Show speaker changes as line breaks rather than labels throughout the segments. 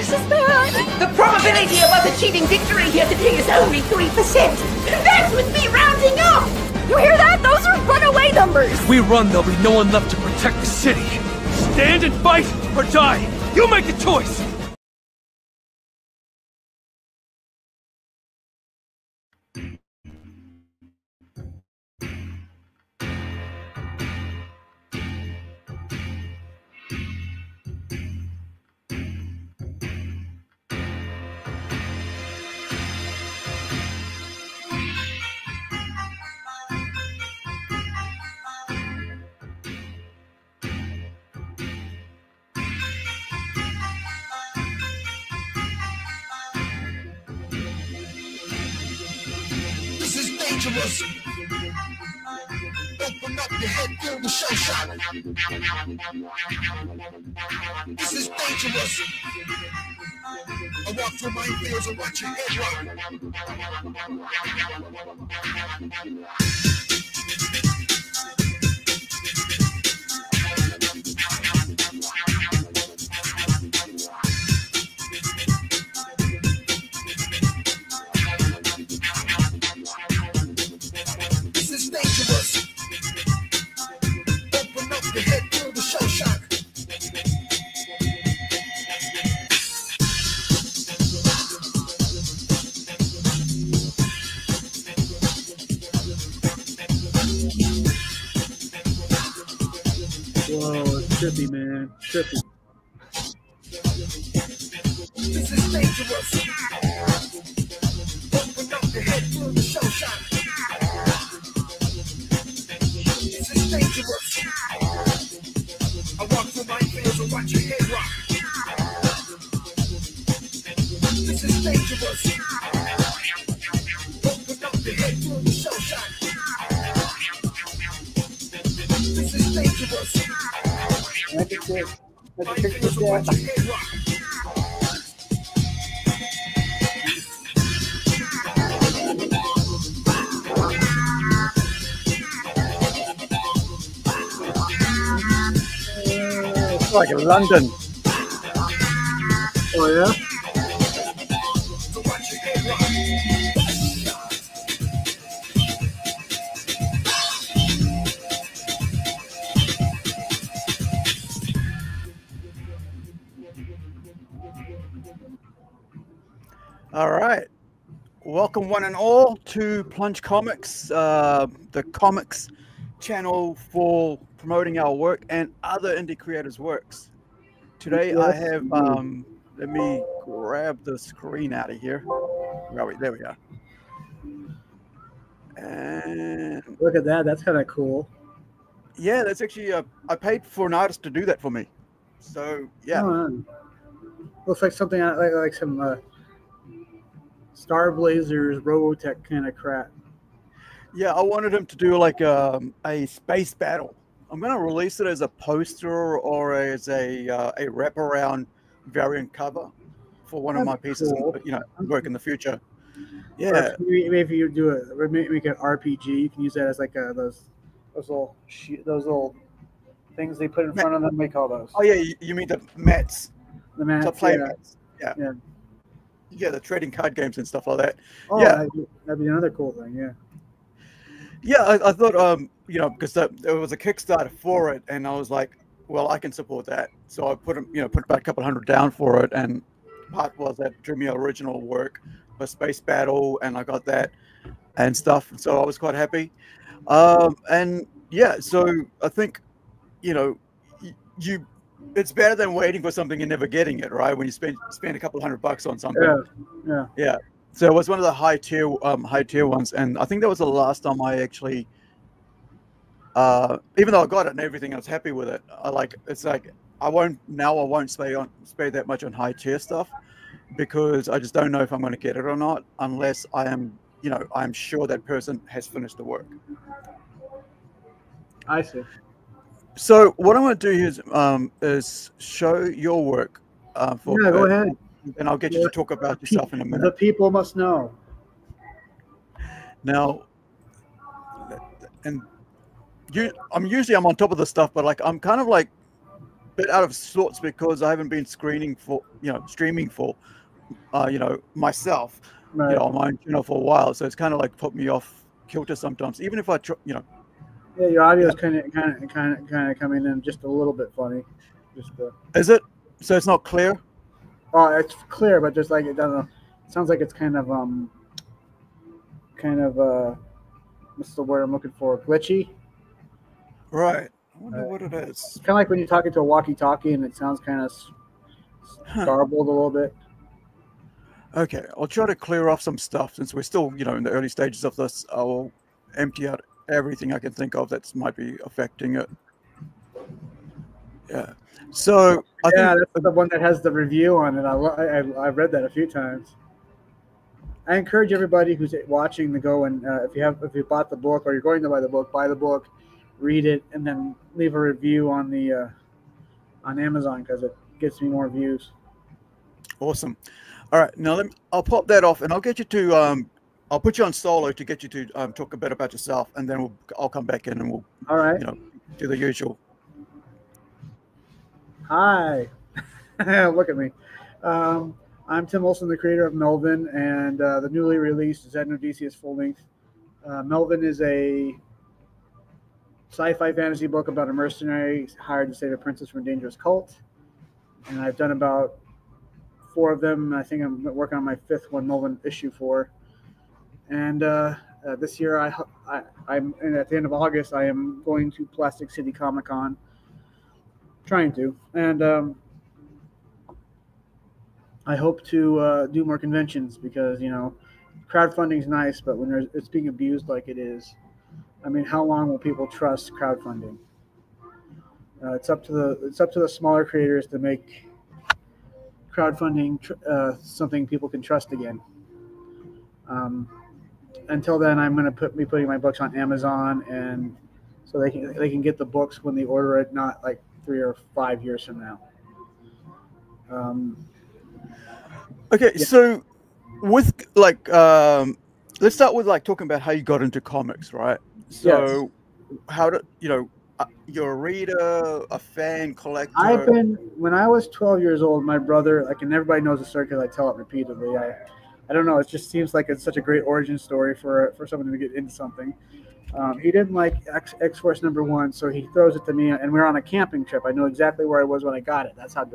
this is bad.
The probability of us achieving victory here today is only 3%. That's with me rounding up!
You hear that? Those are runaway numbers.
If we run, there'll be no one left to protect the city. Stand and fight, or die. You make the choice!
Dangerous. Open up your head, feel the shell shock. This is dangerous. I walk through minefields and watch your head rock.
Trippy, man. Trippy.
This is dangerous. Open up your head, feel the show shot. This is dangerous. I walk through my fields and watch your head rock. This is dangerous. Open up your head, feel the show shot. This is dangerous.
I can kick this down. It's like in London. Oh yeah? All right. Welcome one and all to Plunge Comics, the comics channel for promoting our work and other indie creators' works. Today I have, let me grab the screen out of here. Where are we? There we go. And
look at that. That's kind of cool.
Yeah, that's actually, I paid for an artist to do that for me. So, yeah.
Oh, looks like something like some Star Blazers, Robotech kind of crap.
Yeah, I wanted him to do like a space battle. I'm going to release it as a poster or as a wraparound variant cover for one of my pieces, cool. You know, work in the future. Yeah.
Maybe if you do it, make an RPG, you can use that as like those little things they put in front of them. They call those.
Oh yeah, you mean the mats? The mats. The play mats.
Yeah.
Yeah, the trading card games and stuff like that.
Oh,
yeah,
that'd be another cool thing. Yeah.
Yeah, I thought, you know, because there was a Kickstarter for it, and I was like, well, I can support that. So I put about a couple hundred down for it, and part was that Dreamy original work, a space battle, and I got that and stuff. So I was quite happy. And yeah, so I think, you know, it's better than waiting for something and never getting it, right? When you spend a couple $100 on something. Yeah. So it was one of the high tier ones, and I think that was the last time I actually, even though I got it and everything, I was happy with it. It's like I won't spend that much on high tier stuff because I just don't know if I'm going to get it or not unless I am, you know, I'm sure that person has finished the work.
I see.
So what I'm going to do here is show your work.
Go ahead.
And I'll get you to talk about yourself in a minute.
The people must know.
Now, and I'm usually on top of the stuff, but like I'm kind of like bit out of sorts because I haven't been streaming for myself,
Right.
on my own channel for a while. So it's kind of like put me off kilter sometimes, even if I try,
Yeah, your audio is kind of coming in just a little bit funny. Just
Is it? So it's not clear?
oh, it's clear, but just like it doesn't. It sounds like it's kind of what's the word I'm looking for? Glitchy.
Right. I wonder what it is.
Kind of like when you're talking to a walkie-talkie and it sounds kind of garbled a little bit.
Okay, I'll try to clear off some stuff since we're still, in the early stages of this. I'll empty out everything I can think of that might be affecting it. Yeah. So I think
that's the one that has the review on it. I've read that a few times. I encourage everybody who's watching to go and if you bought the book or you're going to buy the book, read it, and then leave a review on the on Amazon because it gets me more views.
Awesome. All right, now I'll pop that off, and I'll get you to I'll put you on solo to get you to talk a bit about yourself, and then I'll come back in and we'll
all right,
do the usual.
Hi, look at me. I'm TIm Olson, the creator of Melvin, and the newly released Xeno Odysseus full length. Melvin is a sci-fi fantasy book about a mercenary hired to save a princess from a dangerous cult, and I've done about 4 of them. I think I'm working on my 5th one, Melvin issue 4. And this year, I'm at the end of August, I am going to Plastic City Comic Con, trying to, and I hope to do more conventions because crowdfunding is nice, but when it's being abused like it is, I mean, how long will people trust crowdfunding? It's up to the smaller creators to make crowdfunding something people can trust again. Until then, I'm going to be putting my books on Amazon, and so they can get the books when they order it, not like 3 or 5 years from now.
Okay,
yeah.
So with let's start with talking about how you got into comics, right? So how did you're a reader, a fan, collector?
When I was 12 years old, my brother, and everybody knows the story because I tell it repeatedly. I don't know, it just seems like it's such a great origin story for someone to get into something. He didn't like X-Force #1, so he throws it to me, and we were on a camping trip. I know exactly where I was when I got it. That's how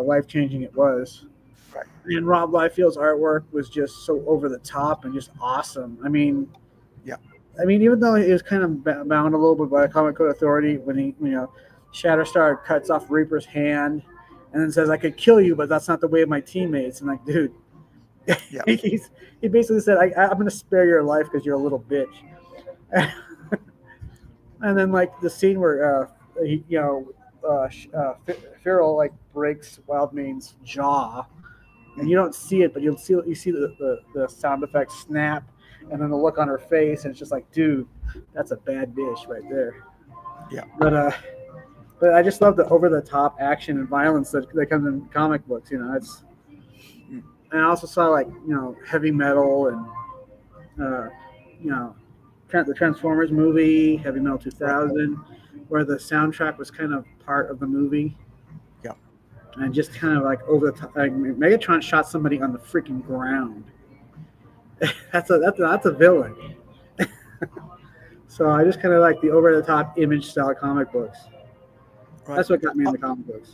life-changing it was.
Right.
And Rob Liefeld's artwork was just so over the top and just awesome. I mean, even though he was kind of bound a little bit by the Comic Code Authority, when he, Shatterstar cuts off Reaper's hand and then says, "I could kill you, but that's not the way of my teammates." And dude, he basically said, "I'm going to spare your life because you're a little bitch." And then the scene where Feral breaks Wildmane's jaw, and you don't see it, but you see the sound effect snap. And then the look on her face, and it's just dude, that's a bad bitch right there.
Yeah.
But I just love the over-the-top action and violence that comes in comic books. It's. And I also saw heavy metal and the Transformers movie, Heavy Metal 2000, where the soundtrack was kind of part of the movie.
Yeah. And
just kind of over the top. Megatron shot somebody on the freaking ground. That's a villain. So I just kind of like the over-the-top image style comic books. Right. That's what got me into comic books.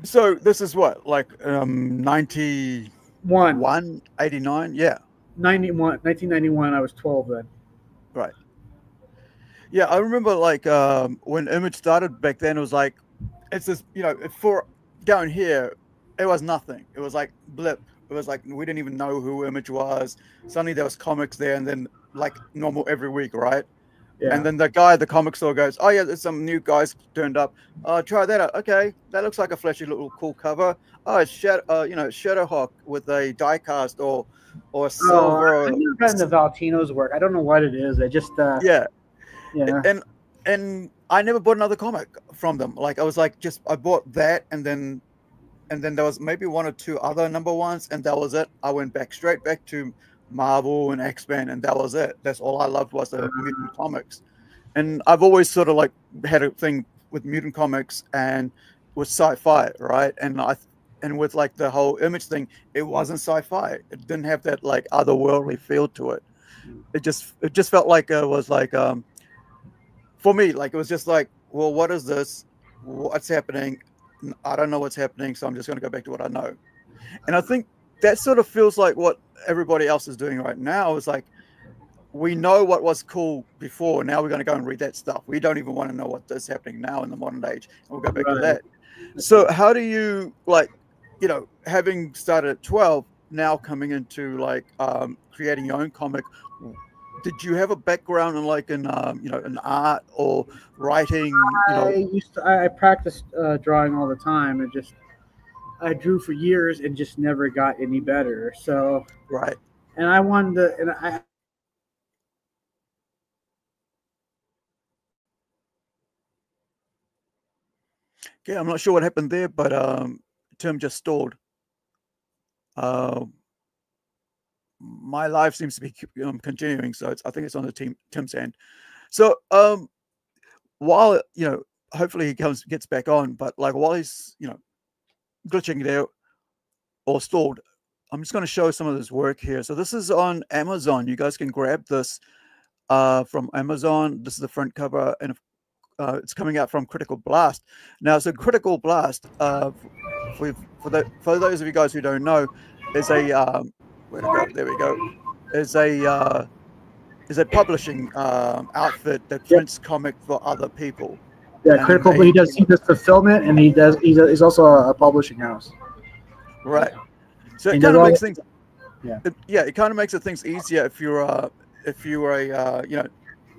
So this is what 91, 89, yeah.
1991. I was 12 then.
Right. Yeah, I remember when Image started back then. It was it's this for down here, it was nothing. It was blip. It was we didn't even know who Image was. Suddenly there was comics there, and then normal every week, right? Yeah. And then the guy at the comic store goes, "Oh yeah, there's some new guys turned up. Try that out. Okay, that looks like a flashy little cool cover. Oh, it's Shadowhawk with a die cast or silver."
I've never gotten to Valentino's work. I don't know what it is. I just
yeah. And I never bought another comic from them. I was I bought that, and then there was maybe 1 or 2 other #1s, and that was it. I went straight back to Marvel and X-Men, and that was it. That's all I loved was the mutant comics. And I've always sort of had a thing with mutant comics and with sci-fi, right? And with like the whole image thing, it wasn't sci-fi. It didn't have that like otherworldly feel to it. It just felt like it was like for me, like it was just like, well, what is this? What's happening? I don't know what's happening, so I'm just going to go back to what I know. And I think that sort of feels like what everybody else is doing right now. Is like, we know what was cool before. Now we're going to go and read that stuff. We don't even want to know what is happening now in the modern age. And we'll go back to that. So how do you, like, having started at 12, now coming into like creating your own comic, did you have a background in like in art or writing?
I practiced drawing all the time, and I drew for years and just never got any better. So
Right.
and I wanted to, and I
Yeah, I'm not sure what happened there, but Tim just stalled. My live seems to be continuing, so I think it's on the Tim's end. So while hopefully he gets back on, but like while he's glitching it out or stalled, I'm just going to show some of his work here. So this is on Amazon. You guys can grab this from Amazon. This is the front cover, and it's coming out from Critical Blast. Now, so Critical Blast, for those of you guys who don't know, is a where to go? There we go. Is a publishing outfit that prints comic for other people.
Yeah,
And
Critical. He does fulfillment, and he's also a publishing house.
Right. So
He
it
does
kind of
all
makes
the-
things.
Yeah.
It kind of makes things easier if you're a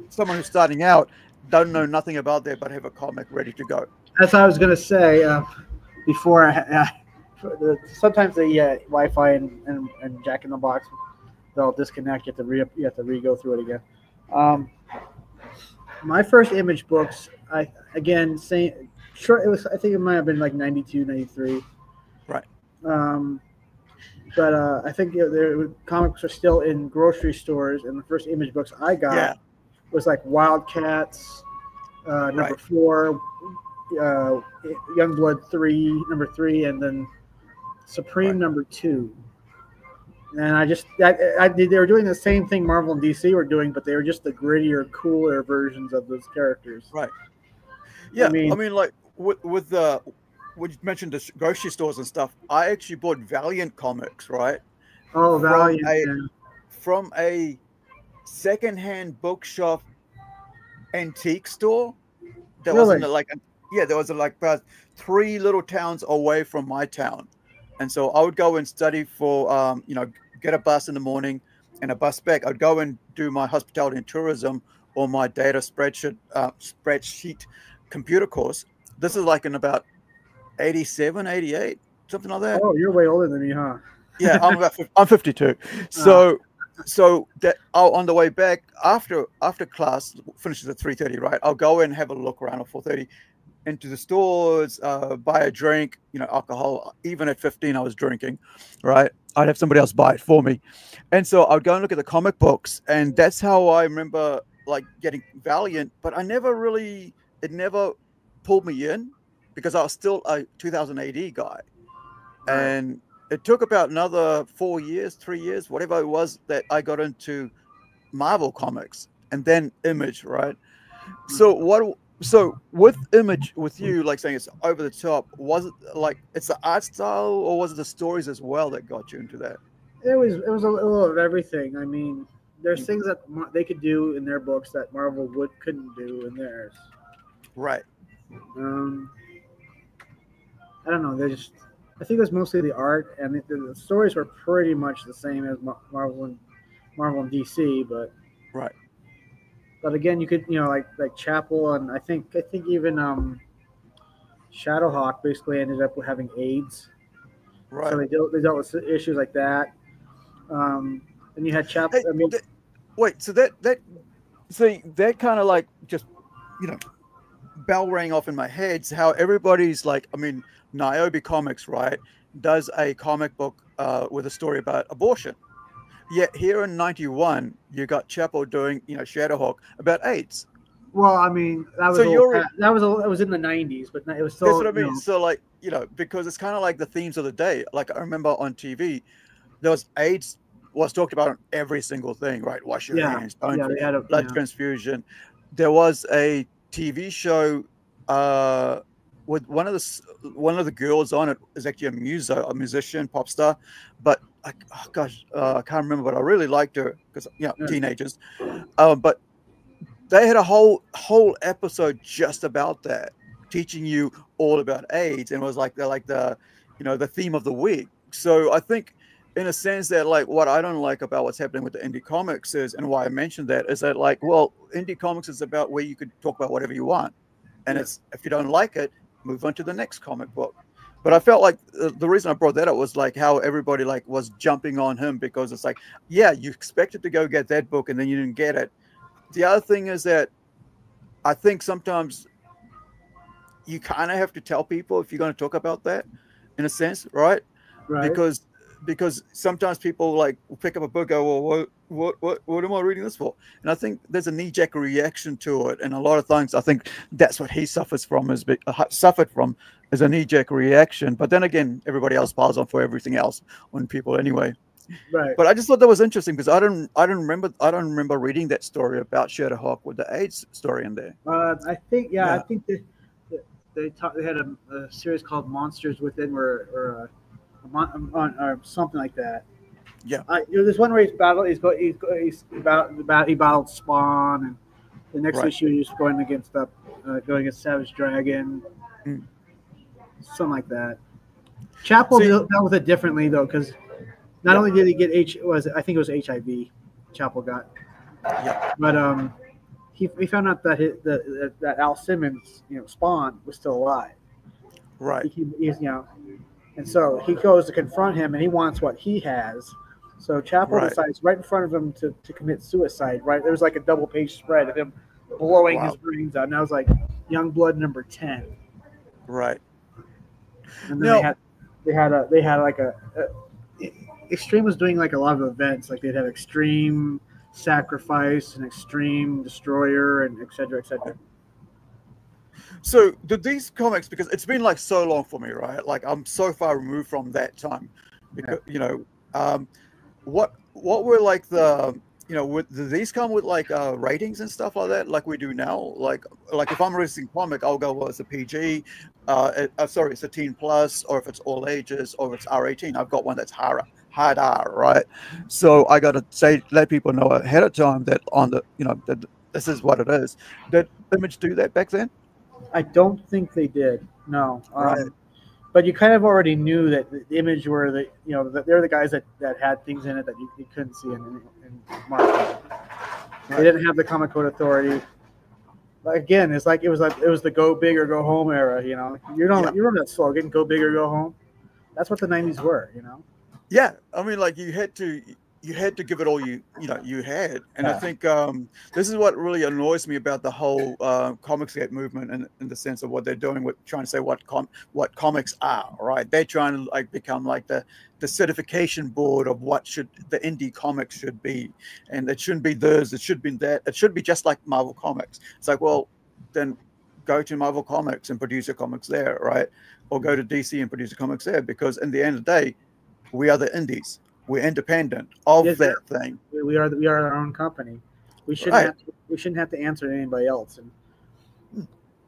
someone who's starting out, don't know nothing about that, but have a comic ready to go.
That's what I was gonna say before. Sometimes the Wi-Fi and Jack in the Box, they'll disconnect. You have to re-go through it again. My first image books, I think it might have been like 92, 93.
Right.
But I think comics are still in grocery stores, and the first image books I got was like Wildcats, number 4, Youngblood 3, number 3, and then Supreme number 2. And they were doing the same thing Marvel and DC were doing, but they were just the grittier, cooler versions of those characters.
Right. Yeah. I mean like with the when you mentioned the grocery stores and stuff, I actually bought Valiant comics, right?
Oh, Valiant.
From a secondhand bookshop antique store. There
Really?
there was about 3 little towns away from my town. And so I would go and study for, get a bus in the morning and a bus back. I'd go and do my hospitality and tourism or my data spreadsheet computer course. This is like in about 87, 88, something like that.
Oh, you're way older than me, huh?
Yeah, I'm 52. So that on the way back after class finishes at 3:30, right? I'll go and have a look around at 4:30 into the stores, buy a drink, alcohol. Even at 15, I was drinking, right? I'd have somebody else buy it for me. And so I'd go and look at the comic books, and that's how I remember like getting Valiant, but it never pulled me in because I was still a 2000 AD guy. And it took about another 4 years, 3 years, whatever it was, that I got into Marvel comics and then Image, right? So with Image, with you, like saying it's over the top, was it like it's the art style or was it the stories as well that got you into that?
It was a little of everything. I mean, there's things that they could do in their books that Marvel couldn't do in theirs.
Right.
I don't know. I think it was mostly the art, and the stories were pretty much the same as Marvel and DC, but
right.
But again, you could like Chapel, and I think even Shadowhawk basically ended up with having AIDS.
Right.
So they dealt with issues like that. And you had Chapel.
Hey, so that kind of like just bell rang off in my head. So how everybody's like, I mean, Niobe Comics, right, does a comic book with a story about abortion. Yet here in '91, you got Chapel doing, Shadowhawk about AIDS.
Well, I mean, that was
So you're
that was in the '90s, but it was still.
that's what I mean. So like, because it's kind of like the themes of the day. Like I remember on TV, there was AIDS was talked about on every single thing, right? Wash your hands, don't
they had a
blood transfusion. There was a TV show with one of the girls on it is actually a musician, pop star, but I can't remember, but I really liked her because teenagers. But they had a whole episode just about that, teaching you all about AIDS, and it was like the theme of the week. So I think, in a sense, that like what I don't like about what's happening with the indie comics is, and why I mentioned that is that like, well, indie comics is about where you could talk about whatever you want, and it's if you don't like it, move on to the next comic book. But I felt like the reason I brought that up was like how everybody like was jumping on him because it's like, yeah, you expected to go get that book and then you didn't get it. The other thing is that I think sometimes you kind of have to tell people if you're going to talk about that, in a sense, right?
Right.
Because sometimes people like will pick up a book, go, well, what am I reading this for? And I think there's a knee-jerk reaction to it, and a lot of things I think that's what he suffered from is a knee-jerk reaction. But then again, everybody else piles on for everything else on people anyway.
Right.
But I just thought that was interesting because I don't remember reading that story about Shadowhawk with the AIDS story in there.
I think they had a series called Monsters Within, or something like that.
Yeah.
There's one where he battled Spawn, and the next issue he's going against Savage Dragon, something like that. Chapel dealt with it differently though, because not only did he get I think it was HIV, Chapel got, but he found out that that Al Simmons, Spawn, was still alive.
Right.
And so he goes to confront him, and he wants what he has. So Chapel decides right in front of him to commit suicide. Right, there was like a double-page spread of him blowing his brains out, and that was like Youngblood number 10.
Right.
And then they had like a Extreme was doing like a lot of events, like they'd have Extreme Sacrifice and Extreme Destroyer and et cetera, et cetera.
So did these comics, because it's been like so long for me, right? Like I'm so far removed from that time, because what were like the do these come with like ratings and stuff like that, like we do now? Like if I'm releasing comic, I'll go, well, it's a PG, it's a teen plus, or if it's all ages, or if it's R18. I've got one that's hard R, right? So I got to let people know ahead of time that on the that this is what it is. Did Image do that back then?
I don't think they did. No.
Right.
But you kind of already knew that the Image were they're the guys that had things in it that you couldn't see in marketing. They didn't have the Comic Code Authority. But again, it was the go big or go home era. You remember that slogan, go big or go home? That's what the 90s were.
Yeah, I mean, like you had to give it all you had, and I think this is what really annoys me about the whole Comicsgate movement, in the sense of what they're doing with trying to say what comics are. Right? They're trying to like become like the certification board of what the indie comics should be, and it shouldn't be theirs. It should be that. It should be just like Marvel Comics. It's like, well, then go to Marvel Comics and produce your comics there, right? Or go to DC and produce your comics there, because in the end of the day, we are the indies. We're independent of that thing.
We are our own company. We shouldn't have to answer to anybody else. And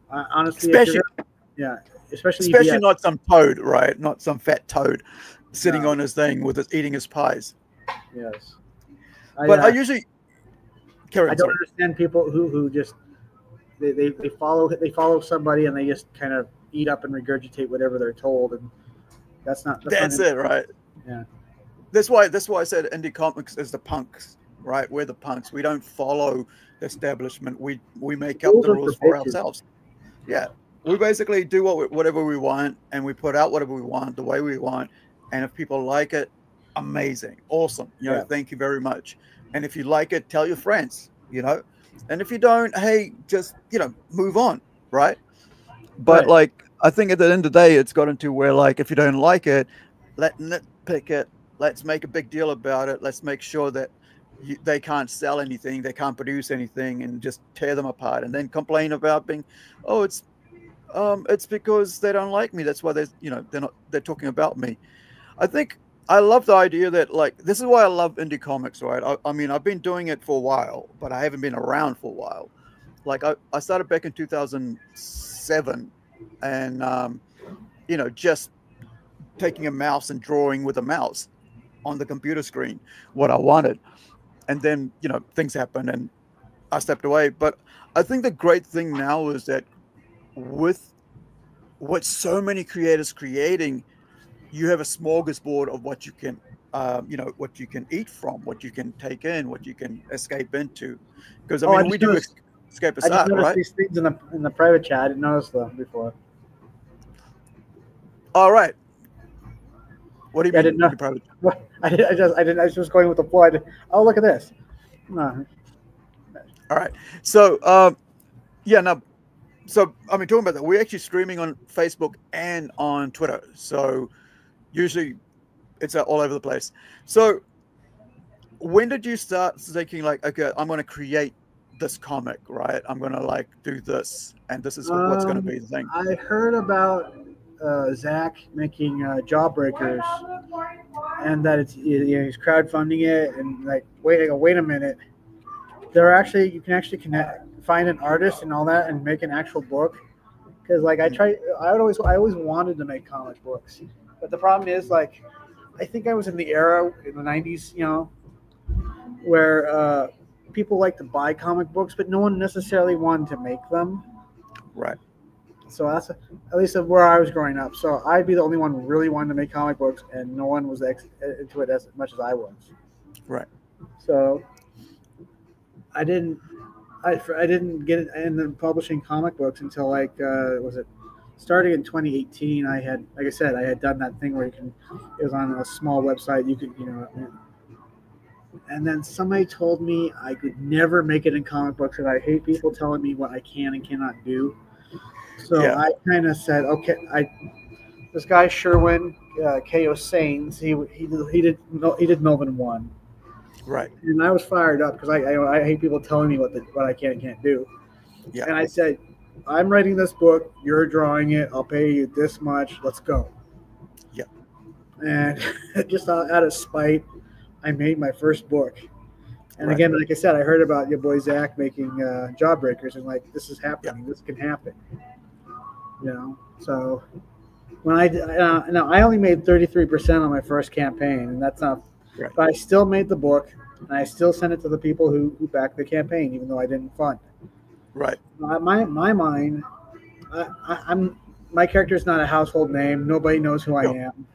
honestly, especially
not some toad, right? Not some fat toad sitting on his thing eating his pies.
Yes,
but I usually
don't understand people who just they follow somebody and they just kind of eat up and regurgitate whatever they're told, and that's it,
right?
Yeah.
That's why I said indie comics is the punks, right? We're the punks. We don't follow the establishment. We make up the rules for ourselves. Yeah, we basically do whatever we want, and we put out whatever we want the way we want. And if people like it, amazing, awesome. Thank you very much. And if you like it, tell your friends. And if you don't, hey, just move on, right? But like I think at the end of the day, it's gotten to where like if you don't like it, let's nitpick it. Let's make a big deal about it. Let's make sure that they can't sell anything, they can't produce anything, and just tear them apart, and then complain about being, oh, it's because they don't like me. That's why they're talking about me. I think I love the idea that, like, this is why I love indie comics, right? I mean, I've been doing it for a while, but I haven't been around for a while. Like, I started back in 2007, and just taking a mouse and drawing with a mouse on the computer screen what I wanted. And then, things happened and I stepped away. But I think the great thing now is that with what so many creators creating, you have a smorgasbord of what you can, what you can eat from, what you can take in, what you can escape into. Because, I mean, we do escape
I just
aside,
noticed
right?
these things in the private chat. I didn't notice them before.
All right. What do you mean?
I didn't know. I didn't. I was just going with the flow. Oh, look at this. No.
All right. So, yeah. Now, so I mean, talking about that, we're actually streaming on Facebook and on Twitter. So, usually, it's all over the place. So, when did you start thinking, like, okay, I'm going to create this comic, right? I'm going to like do this, and this is what's going to be the thing.
I heard about Zach making Jawbreakers, and that he's crowdfunding it, and like wait a minute, you can actually find an artist and all that and make an actual book. Because like I always wanted to make comic books, but the problem is, like, I think I was in the era in the 90s, where people like to buy comic books, but no one necessarily wanted to make them.
Right.
So that's at least where I was growing up. So I'd be the only one who really wanted to make comic books, and no one was into it as much as I was.
Right.
So I didn't get into publishing comic books until like starting in 2018. I had, like I said, I had done that thing where it was on a small website. You could, and then somebody told me I could never make it in comic books, and I hate people telling me what I can and cannot do. So yeah. I kind of said, okay, this guy Sherwin, K.O. Sains, he did Melvin 1.
Right.
And I was fired up because I hate people telling me what I can and can't do. Yeah. And I said, I'm writing this book, you're drawing it, I'll pay you this much, let's go.
Yeah.
And just out of spite, I made my first book. And
right.
Again, like I said, I heard about your boy Zach making Jawbreakers, and like, this is happening. Yeah. This can happen. So when I only made 33% on my first campaign, and that's not. Right. But I still made the book, and I still sent it to the people who backed the campaign, even though I didn't fund.
Right.
My mind, my character's not a household name. Nobody knows who I am.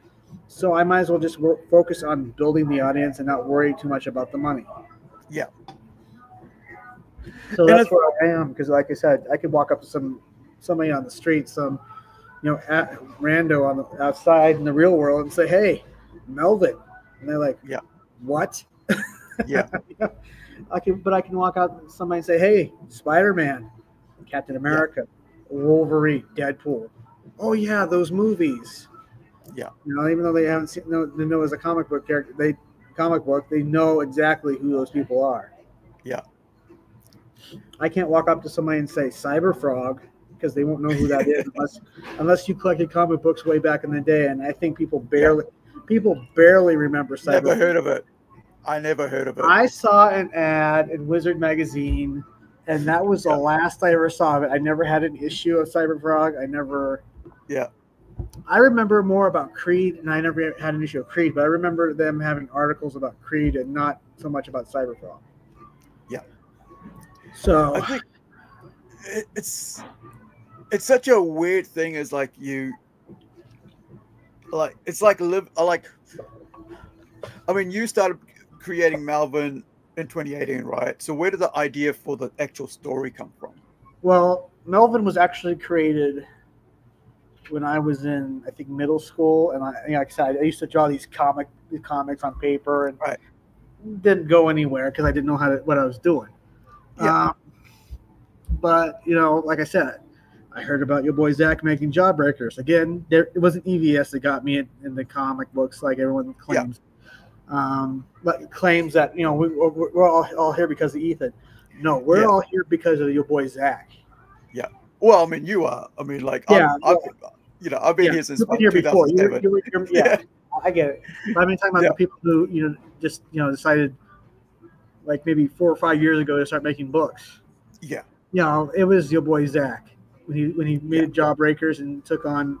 So I might as well just focus on building the audience and not worry too much about the money.
Yeah.
So that's where I am, because like I said, I could walk up to somebody on the street, rando outside in the real world, and say, "Hey, Melvin," and they're like, "Yeah, what?"
Yeah.
I can walk out to somebody and say, "Hey, Spider-Man, Captain America, Wolverine, Deadpool." Oh yeah, those movies.
Yeah.
Even though they haven't seen, they know as a comic book character, they know exactly who those people are.
Yeah.
I can't walk up to somebody and say Cyberfrog, because they won't know who that is unless you collected comic books way back in the day. And I think people barely remember Cyberfrog.
Never heard of it. I never heard of it.
I saw an ad in Wizard magazine, and that was the last I ever saw of it. I never had an issue of Cyberfrog. I remember more about Creed, and I never had an issue of Creed, but I remember them having articles about Creed and not so much about Cyberfrog.
Yeah.
So
I think it's such a weird thing. Is like I mean, you started creating Melvin in 2018, right? So where did the idea for the actual story come from?
Well, Melvin was actually created when I was in, I think, middle school, and like I said, I used to draw these comics on paper, and didn't go anywhere because I didn't know what I was doing. Yeah. But like I said, I heard about your boy Zach making Jawbreakers. Again, it wasn't EVS that got me in the comic books like everyone claims. but claims that we're all here because of Ethan. No, we're all here because of your boy Zach.
Yeah. Well, I mean, you are. I mean, like,
Yeah.
I've been here since
You've been here before.
2007.
Yeah, I get it. But I've been talking about
Yeah.
the people who just decided like maybe 4 or 5 years ago to start making books.
Yeah.
It was your boy Zach when he made Jawbreakers and took on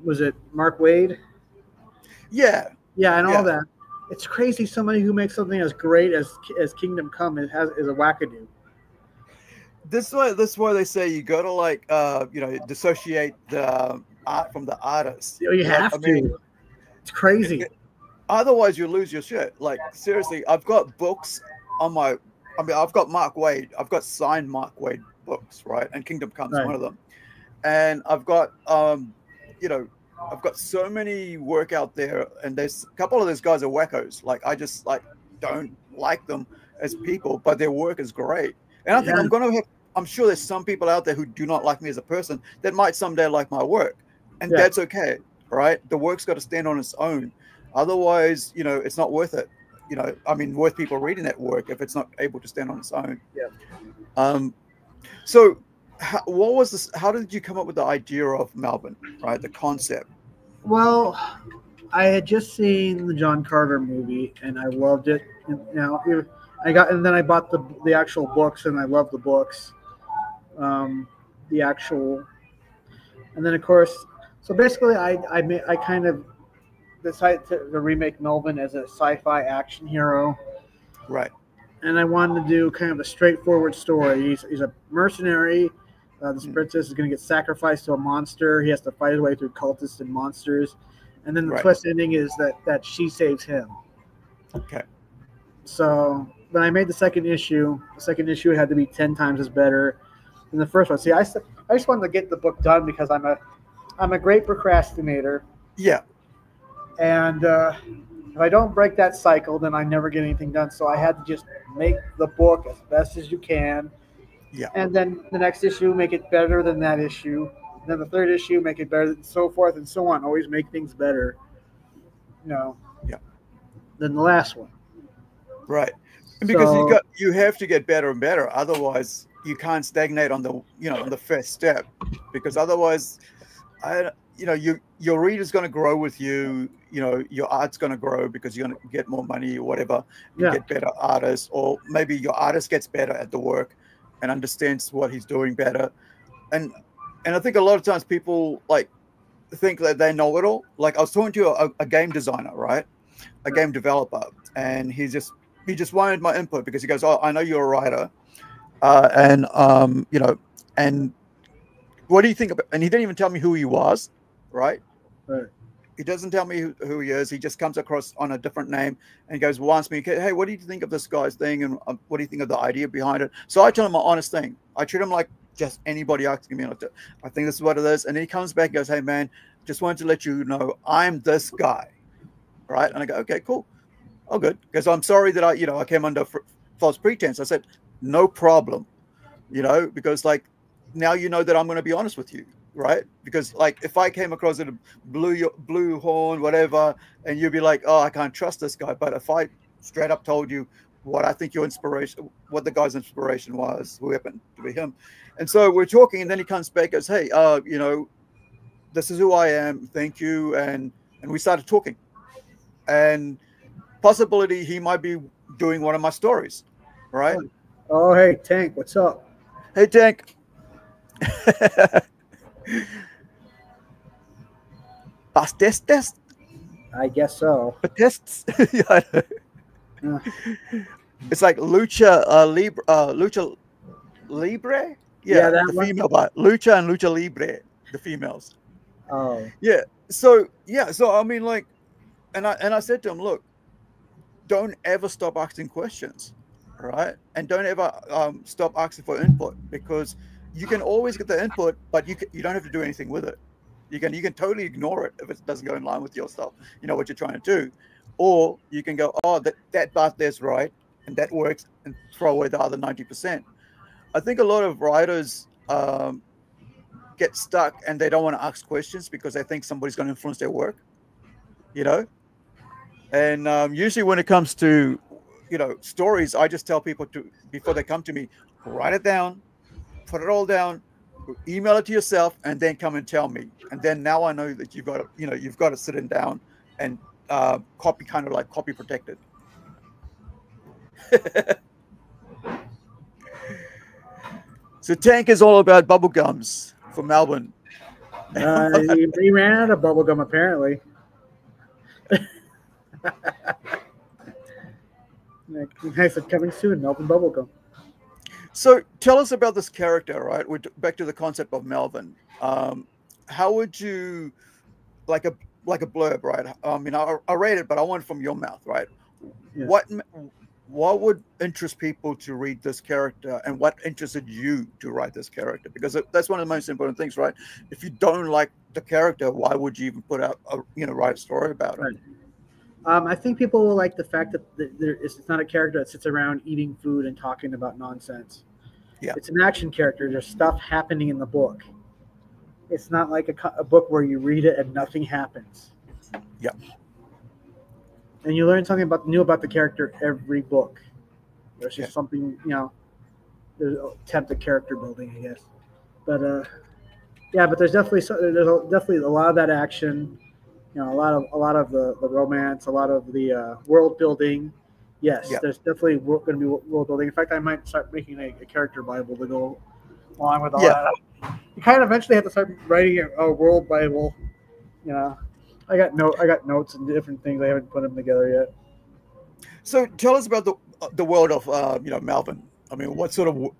was it Mark Waid?
Yeah.
Yeah, and all that. It's crazy. Somebody who makes something as great as Kingdom Come is a wackadoo.
This is why they say you got to like dissociate the art from the artist.
You have to. Mean, it's crazy.
Otherwise, you lose your shit. Like seriously, I've got books on my. I mean, I've got Mark Waid. I've got signed Mark Waid books, right? And Kingdom Come's one of them. And I've got I've got so many work out there, and there's a couple of those guys are wackos. Like I just don't like them as people, but their work is great. And I think I'm sure there's some people out there who do not like me as a person that might someday like my work, and that's okay, right? The work's got to stand on its own. Otherwise, it's not worth it. I mean, worth people reading that work if it's not able to stand on its own.
Yeah.
So what was this? How did you come up with the idea of Melvin, right? The concept.
Well, I had just seen the John Carter movie and I loved it. And then I bought the actual books and I love the books. And then of course, so basically I kind of decided to remake Melvin as a sci-fi action hero.
Right.
And I wanted to do kind of a straightforward story. He's a mercenary. This princess is going to get sacrificed to a monster. He has to fight his way through cultists and monsters. And then the twist ending is that she saves him.
Okay.
So when I made the second issue had to be 10 times as better than the first one. See, I just wanted to get the book done because I'm a great procrastinator.
Yeah.
And if I don't break that cycle, then I never get anything done. So I had to just make the book as best as you can.
Yeah.
And then the next issue, make it better than that issue. And then the third issue, make it better, and so forth and so on. Always make things better, than the last one.
Right. And because you have to get better and better. Otherwise, you can't stagnate on the on the first step. Because otherwise, your reader's going to grow with you. Your art's going to grow because you're going to get more money or whatever. You get better artists, or maybe your artist gets better at the work and understands what he's doing better. And I think a lot of times people think that they know it all. Like I was talking to a game designer, right? A game developer, and he just wanted my input because he goes, "Oh, I know you're a writer, and what do you think about?" And he didn't even tell me who he was, right?
Right.
He doesn't tell me who he is. He just comes across on a different name and goes, wants me, "Hey, what do you think of this guy's thing? And what do you think of the idea behind it?" So I tell him my honest thing. I treat him like just anybody asking me. I think this is what it is. And then he comes back and goes, "Hey, man, just wanted to let you know I'm this guy." Right. And I go, "Okay, cool. Oh, good." Because I'm sorry that I came under false pretense. I said, "No problem." Because now you know that I'm going to be honest with you. Right? Because if I came across it, blue horn, whatever, and you'd be like, "Oh, I can't trust this guy." But if I straight up told you what I think your inspiration, what the guy's inspiration was, who happened to be him, and so we're talking, and then he comes back and goes, "Hey, this is who I am. Thank you," and we started talking, and possibility he might be doing one of my stories, right?
Oh, hey, Tank, what's up?
Hey, Tank. Past test.
I guess so.
Tests. It's like Lucha Libre. Yeah, the female part. Lucha and Lucha Libre, the females.
Oh.
Yeah. So I mean, and I said to him, "Look, don't ever stop asking questions, right? And don't ever stop asking for input, because you can always get the input, but you don't have to do anything with it. You can totally ignore it if it doesn't go in line with your stuff, what you're trying to do, or you can go, "Oh, that part there's right, and that works," and throw away the other 90%. I think a lot of writers get stuck and they don't want to ask questions because they think somebody's going to influence their work, And usually when it comes to, stories, I just tell people to, before they come to me, write it down, put it all down, email it to yourself, and then come and tell me. And then now I know that you've got to sit it down and copy, kind of like copy protected. So Tank is all about bubble gums for Melvin.
He ran out of bubble gum apparently. I said coming soon, Melvin bubblegum.
So tell us about this character, right? We're back to the concept of Melvin. How would you like a blurb, right? I mean, I read it, but I want it from your mouth, right?
Yeah.
What would interest people to read this character, and what interested you to write this character? Because that's one of the most important things, right? If you don't like the character, why would you even put out write a story about it?
Right. I think people will like the fact that it's not a character that sits around eating food and talking about nonsense.
Yeah,
it's an action character. There's stuff happening in the book. It's not like a book where you read it and nothing happens.
Yeah.
And you learn something new about the character every book. There's just something, there's an attempt at character building, I guess. But but there's definitely a lot of that action. A lot of the romance, a lot of the world building. Yes, there's definitely going to be world building. In fact, I might start making a character Bible to go along with all that. You kind of eventually have to start writing a world Bible. I got notes and different things. I haven't put them together yet.
So tell us about the world of Melvin. I mean, what sort of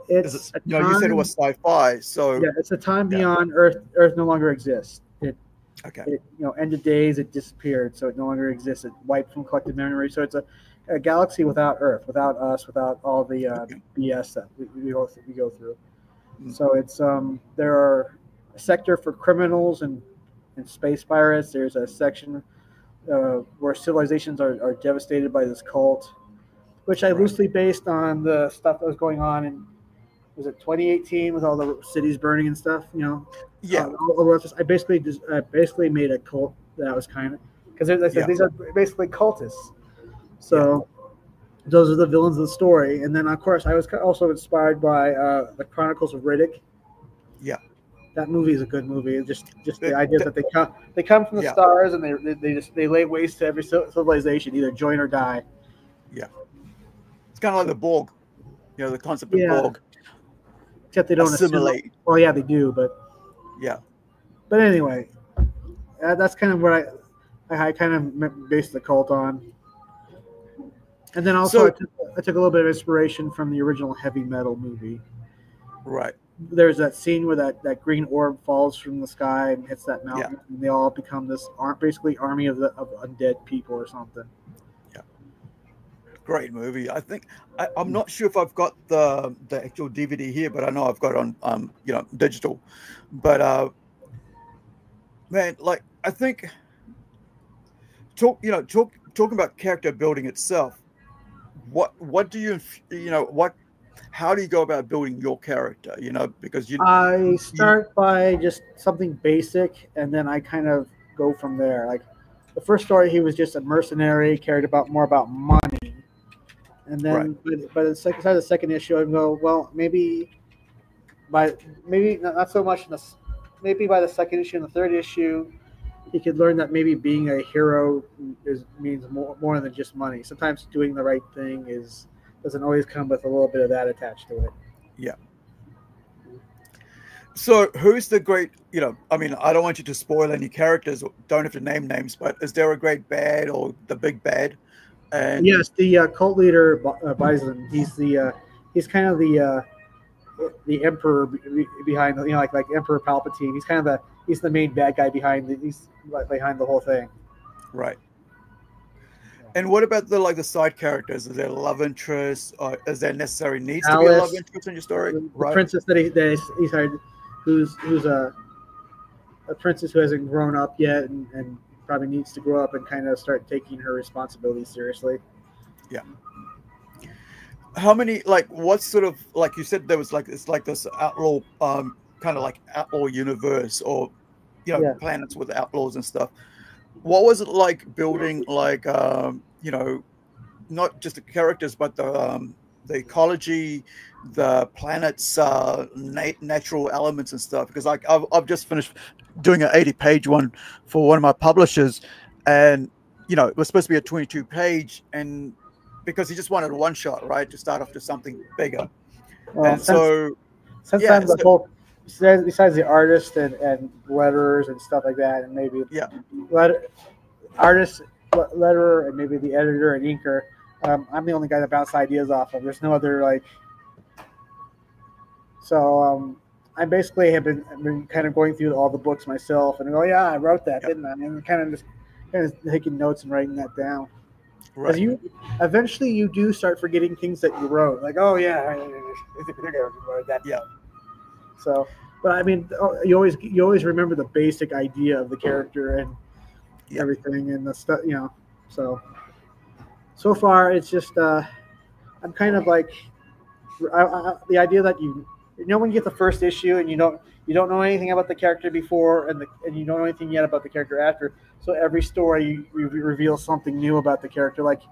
it's
is it? You said it was sci-fi, so
yeah, it's a time beyond Earth. Earth no longer exists.
Okay.
It, ended days. It disappeared, so it no longer exists. It wiped from collective memory. So it's a galaxy without Earth, without us, without all the BS that we go through. Mm-hmm. So it's there are a sector for criminals and space pirates. There's a section where civilizations are devastated by this cult, which I loosely based on the stuff that was going on in, was it 2018 with all the cities burning and stuff?
Yeah.
I basically made a cult that was kind of, because I said these are basically cultists. So those are the villains of the story. And then of course I was also inspired by the Chronicles of Riddick. Yeah. That movie is a good movie. Just the idea that they come from the stars and they lay waste to every civilization, either join or die. Yeah.
It's kind of like the Borg. The concept of Borg.
Except they don't
assimilate.
Well, yeah, they do, but But anyway, that's kind of what I kind of based the cult on. And then also I took a little bit of inspiration from the original Heavy Metal movie.
Right.
There's that scene where that green orb falls from the sky and hits that mountain, and they all become this basically army of undead people or something.
Yeah. Great movie. I think I'm not sure if I've got the actual DVD here, but I know I've got it on digital. But man, like I think talking about character building itself. What do you how do you go about building your character? Because
I start by just something basic, and then I kind of go from there. Like the first story, he was just a mercenary, cared more about money, and then by the second issue, I go, well, maybe not so much. Maybe by the second issue and the third issue, he could learn that maybe being a hero means more than just money. Sometimes doing the right thing doesn't always come with a little bit of that attached to it. Yeah.
So who's the great, I mean, I don't want you to spoil any characters, don't have to name names, but is there a great bad or the big bad? And
yes, the cult leader, Bison, he's kind of the emperor behind, like Emperor Palpatine. He's the main bad guy behind the whole thing.
Right. And what about the side characters? Is there love interest? Or is there necessary needs to be a love interest in your story?
The princess that he's hired, who's a princess who hasn't grown up yet and probably needs to grow up and kind of start taking her responsibilities seriously. Yeah.
How many, what sort of, like you said, there was this outlaw, kind of like outlaw universe or, planets with outlaws and stuff. what was it like building like you know, not just the characters but the ecology, the planet's natural elements and stuff? Because like I've just finished doing an 80-page one for one of my publishers, and you know, it was supposed to be a 22-page, and because he just wanted a one shot, right, to start off to something bigger.
Well,
And so
sometimes
yeah,
the whole besides the artist and letterers and stuff like that, and maybe
yeah,
artist, letterer, and maybe the editor and inker. I'm the only guy that bounce ideas off of. There's no other like. So I basically have been kind of going through all the books myself and go, yeah, I wrote that, didn't I? And kind of taking notes and writing that down.
right.
Because you eventually you do start forgetting things that you wrote, like, oh yeah, I wrote that.
Yeah.
So, but I mean, you always remember the basic idea of the character and everything and the stuff, you know. So far, it's just I'm kind of like the idea that you know when you get the first issue and you don't know anything about the character before and you don't know anything yet about the character after. So every story you reveal something new about the character. Like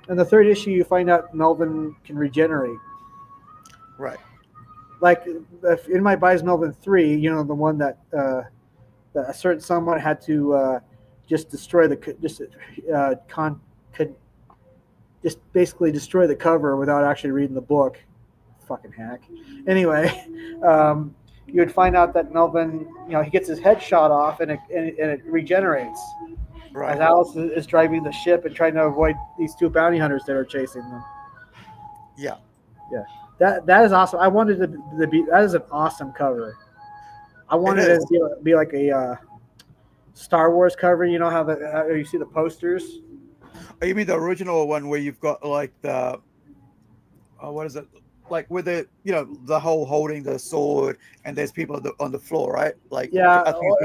in the third issue, you find out Melvin can regenerate.
Right.
Like in my Buys Melvin 3, you know, the one that a certain someone had to just destroy just basically destroy the cover without actually reading the book. Fucking hack. Anyway, you would find out that Melvin, you know, he gets his head shot off and it regenerates.
Right.
As Alice is driving the ship and trying to avoid these two bounty hunters that are chasing them.
Yeah.
Yeah. That is awesome. I wanted to be. That is an awesome cover. I wanted it to be like a Star Wars cover. You know how you see the posters.
Oh, you mean the original one where you've got like the what is it? Like with the, you know, the whole holding the sword and there's people on the floor, right? Like
yeah,
I think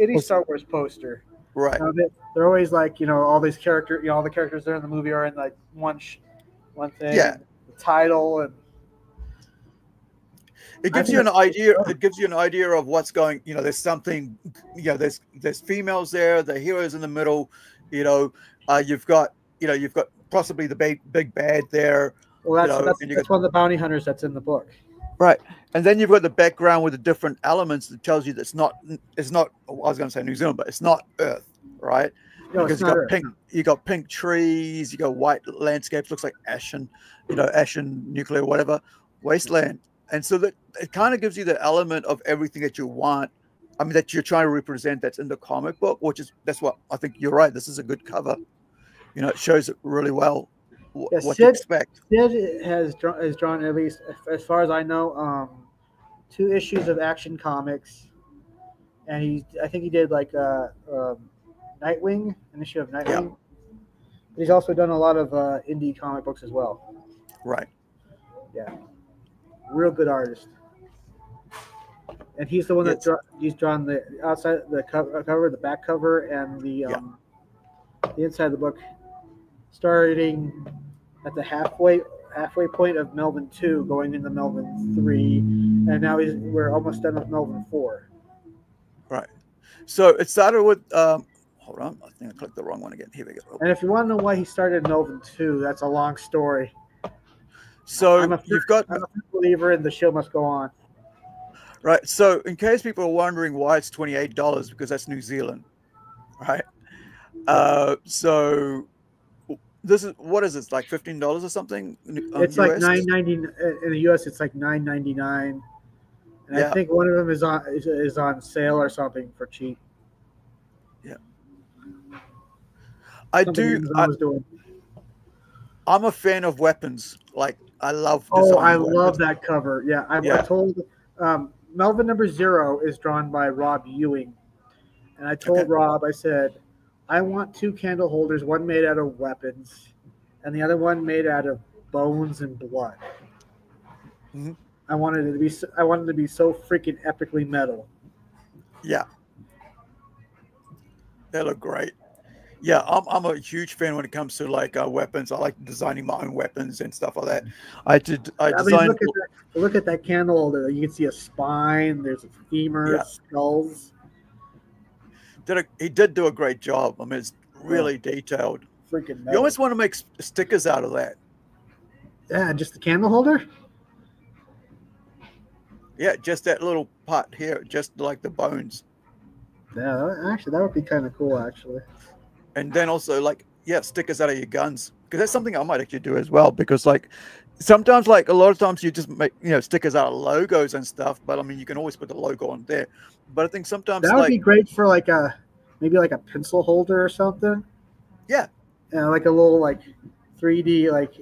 any Star Wars poster.
Right.
They're always like, you know, all these characters. You know, all the characters there in the movie are in like one thing.
Yeah.
The title and.
It gives you an idea. It gives you an idea of what's going. You know, there's something. You know, there's females there. The heroes in the middle. You know, you've got possibly the big bad there.
Well,
that's
one of the bounty hunters that's in the book.
Right, and then you've got the background with the different elements that tells you that it's not. I was going to say New Zealand, but it's not Earth, right?
No,
because you got pink trees, you got white landscapes, looks like ashen nuclear, whatever, wasteland. And so that it kind of gives you the element of everything that you want. I mean, that you're trying to represent that's in the comic book, that's what I think you're right. This is a good cover. You know, it shows it really well what to expect.
Sid has drawn, at least as far as I know, 2 issues of Action Comics, and I think he did like Nightwing, an issue of Nightwing. Yeah. But he's also done a lot of indie comic books as well.
Right.
Yeah. Real good artist. And he's the one he's drawn the outside, the cover, the back cover, and the inside of the book, starting at the halfway point of Melvin 2, going into Melvin 3, and now we're almost done with Melvin 4.
Right. So it started with hold on, I think I clicked the wrong one again. Here we go.
And if you want to know why he started Melvin 2, that's a long story.
So
I'm a believer in the show must go on.
Right. So in case people are wondering why it's $28, because that's New Zealand, right? So this is, what is this, like $15 or something?
It's like $9.90 in the US. It's like $9.99, and I think one of them is on sale or something for cheap.
Yeah, I'm a fan of weapons. Like I love.
I love that cover. Yeah, I told Melvin #0 is drawn by Rob Ewing, and I told Rob, I said, I want 2 candle holders, one made out of weapons, and the other one made out of bones and blood.
Mm-hmm.
I wanted it to be so freaking epically metal.
Yeah, they look great. Yeah, I'm a huge fan when it comes to like weapons. I like designing my own weapons and stuff like that. I designed.
Look at that candle holder. You can see a spine. There's a femur, skulls.
he did do a great job. I mean, it's really detailed.
Freaking metal.
You almost want to make stickers out of that.
Yeah, just the candle holder.
Yeah, just that little part here, just like the bones.
Yeah, actually, that would be kind of cool, actually.
And then also, like, yeah, stickers out of your guns, because that's something I might actually do as well. Because like sometimes, like a lot of times, you just make stickers out of logos and stuff. But I mean, you can always put the logo on there. But I think sometimes
that would be great for like maybe like a pencil holder or something.
Yeah.
And like a little like 3D like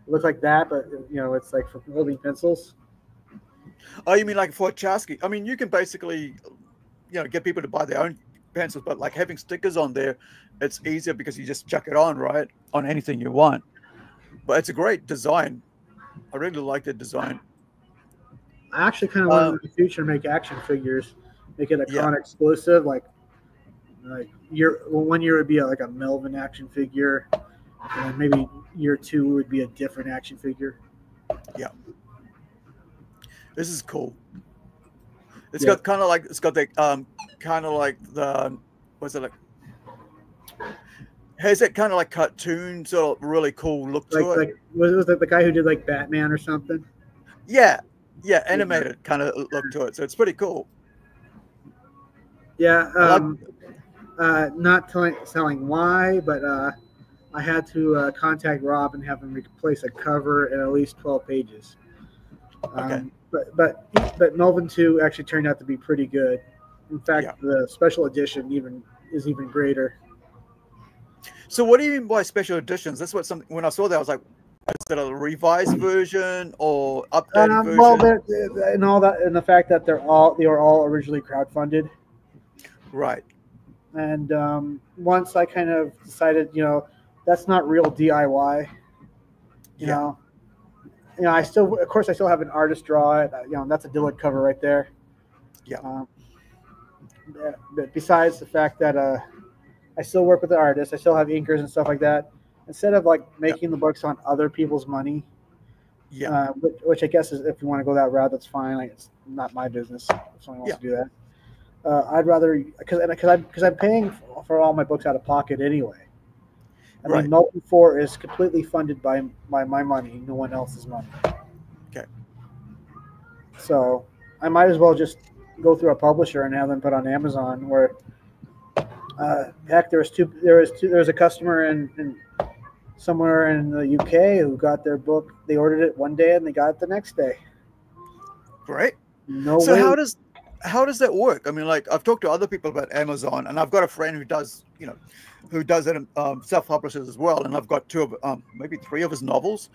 look like that, but it's like for holding pencils.
Oh, you mean like for a chassis? I mean, you can basically get people to buy their own pencils, but like having stickers on there, it's easier because you just chuck it on, right, on anything you want. But it's a great design. I really like the design.
I actually kind of want in the future make action figures, make it a con exclusive, like one year would be like a Melvin action figure, and then maybe year 2 would be a different action figure.
Yeah, this is cool. It's got kind of like the what's it like? Has that kind of like cartoon sort of really cool look to it?
Like was it the guy who did like Batman or something?
Yeah, animated kind of look to it. So it's pretty cool.
Yeah, not telling why, but I had to contact Rob and have him replace a cover and at least 12 pages.
Okay.
But Melvin 2 actually turned out to be pretty good. In fact, the special edition is even greater.
So what do you mean by special editions? That's what when I saw that I was like, is it a revised version or updated version?
Well, and all that, and the fact that they were all originally crowdfunded.
Right.
And once I kind of decided, that's not real DIY. You know, I still have an artist draw it. That's a Dillard cover right there.
Yeah.
But besides the fact that I still work with the artist, I still have inkers and stuff like that. Instead of like making the books on other people's money, which I guess is, if you want to go that route, that's fine. Like, it's not my business if someone wants to do that. I'd rather because I'm paying for all my books out of pocket anyway. I mean, Melvin 4 is completely funded by my money, no one else's money.
Okay.
So I might as well just go through a publisher and have them put on Amazon. Where, heck, there was a customer in somewhere in the UK who got their book. They ordered it one day and they got it the next day.
Great.
No.
So
way.
how does that work? I mean, like I've talked to other people about Amazon, and I've got a friend who does it self-publishes as well, and I've got maybe 3 of his novels.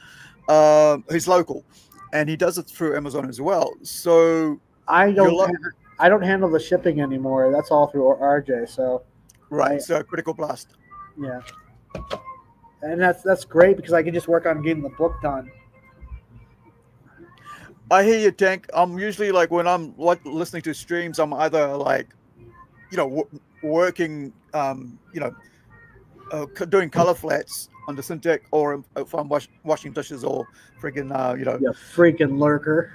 He's local, and he does it through Amazon as well. So
I don't handle the shipping anymore. That's all through RJ. So
so Critical Blast.
Yeah, and that's great because I can just work on getting the book done.
I hear you, Tank. I'm usually like when I'm listening to streams, I'm either like, working, doing color flats on the Syntec, or if I'm washing dishes or freaking,
You freaking lurker.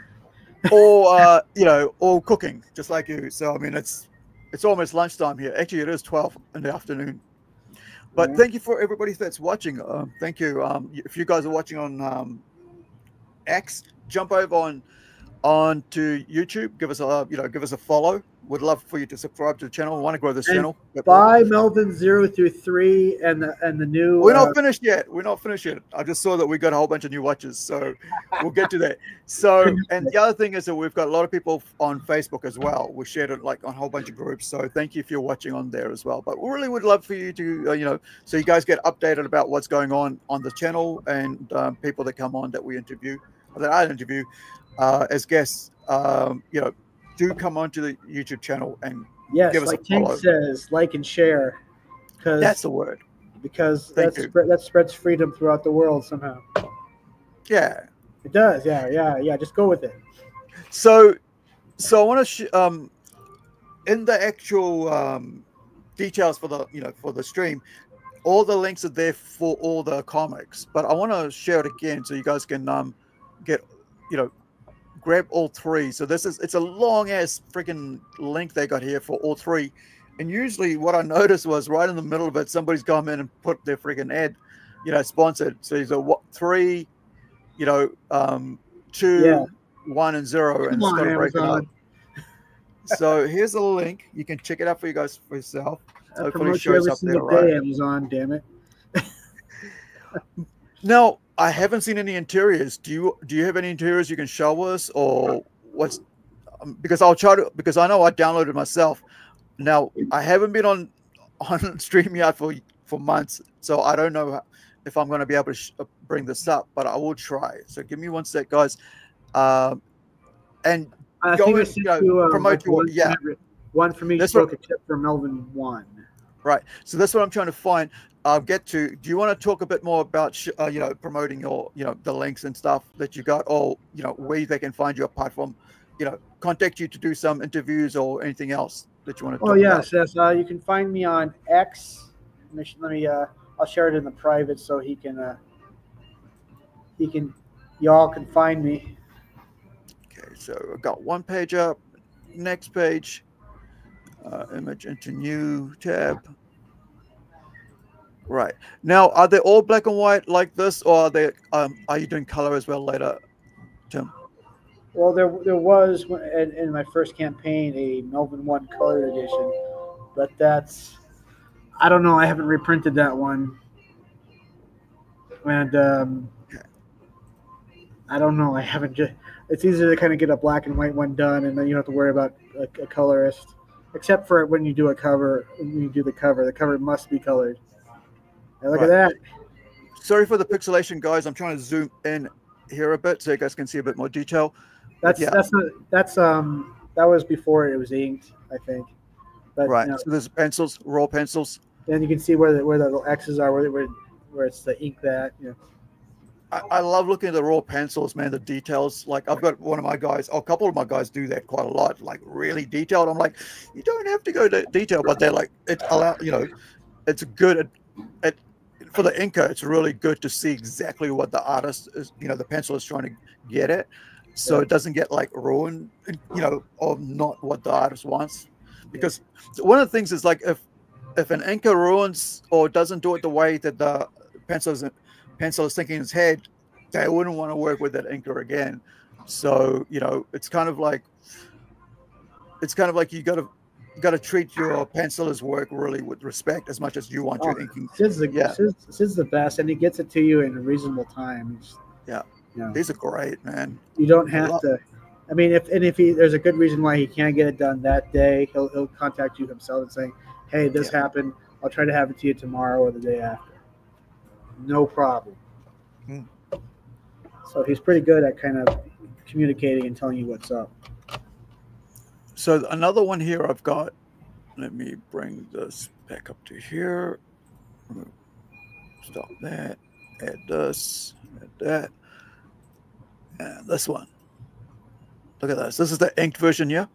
or or cooking, just like you. So I mean, it's almost lunchtime here. Actually, it is 12 in the afternoon. But thank you for everybody that's watching. Thank you. If you guys are watching on X, jump over onto YouTube. Give us a follow. Would love for you to subscribe to the channel. I want to grow this channel.
Buy Melvin 0 through 3 and the new.
We're not finished yet. I just saw that we got a whole bunch of new watches, so we'll get to that. So, and the other thing is that we've got a lot of people on Facebook as well. We shared it like on a whole bunch of groups. So thank you if you're watching on there as well. But we really would love for you to, so you guys get updated about what's going on the channel, and people that come on that we interview, or that I interview as guests. Do come onto the YouTube channel and give us a follow.
Tank says, like and share.
That's the word.
Because that spreads freedom throughout the world somehow.
Yeah.
It does. Yeah. Just go with it.
So I want to in the actual details for the stream, all the links are there for all the comics. But I want to share it again so you guys can get grab all 3. So it's a long ass freaking link they got here for all 3, And usually what I noticed was right in the middle of it, somebody's gone in and put their freaking ad, sponsored. So he's a 3, 2, 1, and 0, and
Come
it's
on,
got to break it up.
Amazon.
So here's a link. You can check it out for you guys for yourself.
I
Hopefully it
promote you
shows
every
up there,
single
right?
day, Amazon. Damn it.
Now, I haven't seen any interiors. Do you have any interiors you can show us, or what's? Because I'll try to. Because I know I downloaded myself. Now I haven't been on StreamYard for months, so I don't know if I'm going to be able to bring this up, but I will try. So give me one sec, guys. And
I
go
think I
and
sent you,
promote your
one from each
That's
book
what-
except for Melvin 1.
Right. So that's what I'm trying to find. Get to. Do you want to talk a bit more about promoting your the links and stuff that you got, or where they can find you apart from contact you to do some interviews or anything else that you want to talk about?
Yes. You can find me on X. Let me. I'll share it in the private so y'all can find me.
Okay. So I've got one page up. Next page. Image into new tab. Right. Now, are they all black and white like this, or are they? Are you doing color as well later, Tim?
Well, there was in my first campaign a Melvin 1 colored edition, but I don't know. I haven't reprinted that one, and I don't know. I haven't just. It's easier to kind of get a black and white one done, and then you don't have to worry about a colorist, except for when you do a cover. When you do the cover must be colored. Hey, look at that.
Sorry for the pixelation, guys. I'm trying to zoom in here a bit so you guys can see a bit more detail.
That was before it was inked, I think. But,
right. So there's pencils, raw pencils.
Then you can see where the little X's are, where it's the ink that.
I love looking at the raw pencils, man. The details. Like I've got one of my guys, a couple of my guys do that quite a lot. Like really detailed. I'm like, you don't have to go to detail, but they're like, it's good. For the inker, it's really good to see exactly what the artist is, the pencil is trying to get at, so it doesn't get like ruined, or not what the artist wants. Because one of the things is like if an inker ruins or doesn't do it the way that the pencil is thinking in his head, they wouldn't want to work with that inker again. So it's kind of like you got to treat your penciler's work really with respect as much as you want your inking.
Sid's the best, and he gets it to you in a reasonable time.
These are great, man.
You don't have to. I mean, if there's a good reason why he can't get it done that day, he'll contact you himself and say, "Hey, this happened. I'll try to have it to you tomorrow or the day after." No problem. So he's pretty good at kind of communicating and telling you what's up.
So another one here I've got, let me bring this back up to here. Stop that, add this, add that, and this one. Look at this. This is the inked version, yeah?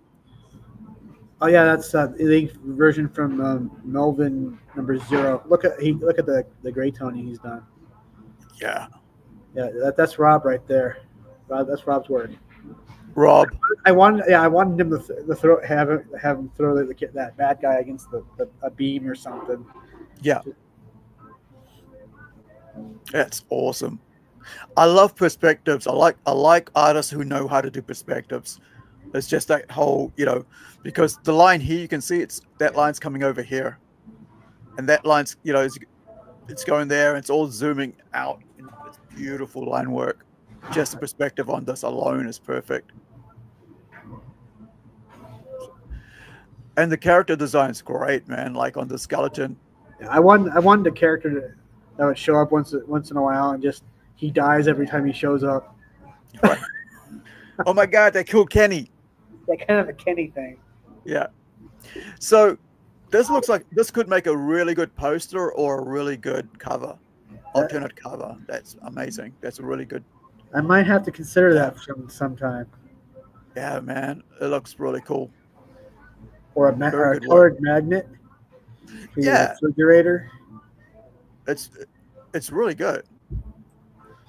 Oh yeah, that's the inked version from Melvin #0. Look at the gray toning he's done.
Yeah.
Yeah, that's Rob right there. That's Rob's work.
Rob.
I wanted him to have him throw that bad guy against a beam or something.
Yeah. That's awesome. I love perspectives. I like artists who know how to do perspectives. It's just that whole, because the line here, you can see that line's coming over here, and that line's, it's going there, and it's all zooming out. It's beautiful line work. Just the perspective on this alone is perfect. And the character design's great, man. Like on the skeleton.
I wanted a character that would show up once in a while, and just he dies every time he shows up.
Right. Oh my God, they killed Kenny.
That kind of a Kenny thing.
Yeah. So this looks like this could make a really good poster or a really good cover, alternate cover. That's amazing. That's a really good.
I might have to consider that sometime.
Yeah, man, it looks really cool.
Or a colored magnet. For your refrigerator.
It's really good.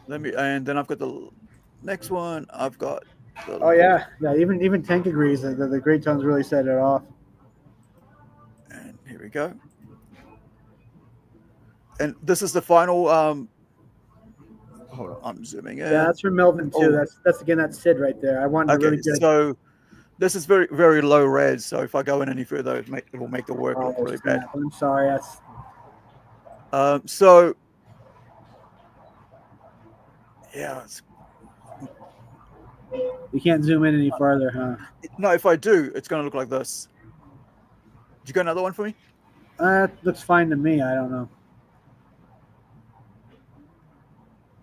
And then I've got the next one. I've got.
Yeah. Even Tank agrees that the Great Tones really set it off.
And There we go. And this is the final. Hold on, I'm zooming in.
Yeah, that's from Melvin too.
Oh.
That's again that Sid right there. I wanted to really get.
So this is very, very low res. So if I go in any further, it will make the work look really bad.
I'm sorry. That's.
So yeah,
You can't zoom in any farther, huh?
no. If I do, it's going to look like this. Did you got another one for me?
Looks fine to me. I don't know.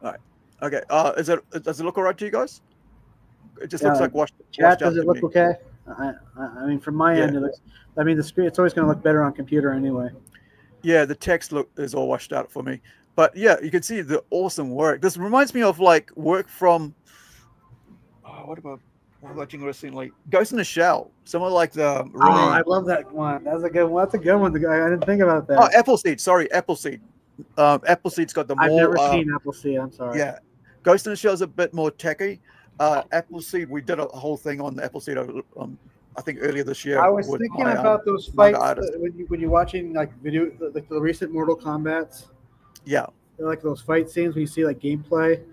All right. Okay. Does it look all right to you guys? It just
Yeah,
looks like washed
Chat,
out
does it
to
look
me.
okay? I mean, from my end, it looks. I mean, the screen. It's always going to look better on computer anyway.
Yeah, the text is all washed out for me. But yeah, you can see the awesome work. This reminds me of like work from. What am I watching recently? Ghost in the Shell. Some of like the really.
Oh, I love that one. That's a good one. That's a good one. I didn't think about that.
Oh, Appleseed. Sorry, Appleseed. Appleseed's got the more.
I've never seen Appleseed. I'm sorry.
Yeah, Ghost in the Shell is a bit more techy. Appleseed, we did a whole thing on the Appleseed. I think earlier this year.
I was thinking about those fights when you're watching like video, like the recent Mortal Kombats.
Yeah.
They're like those fight scenes when you see like gameplay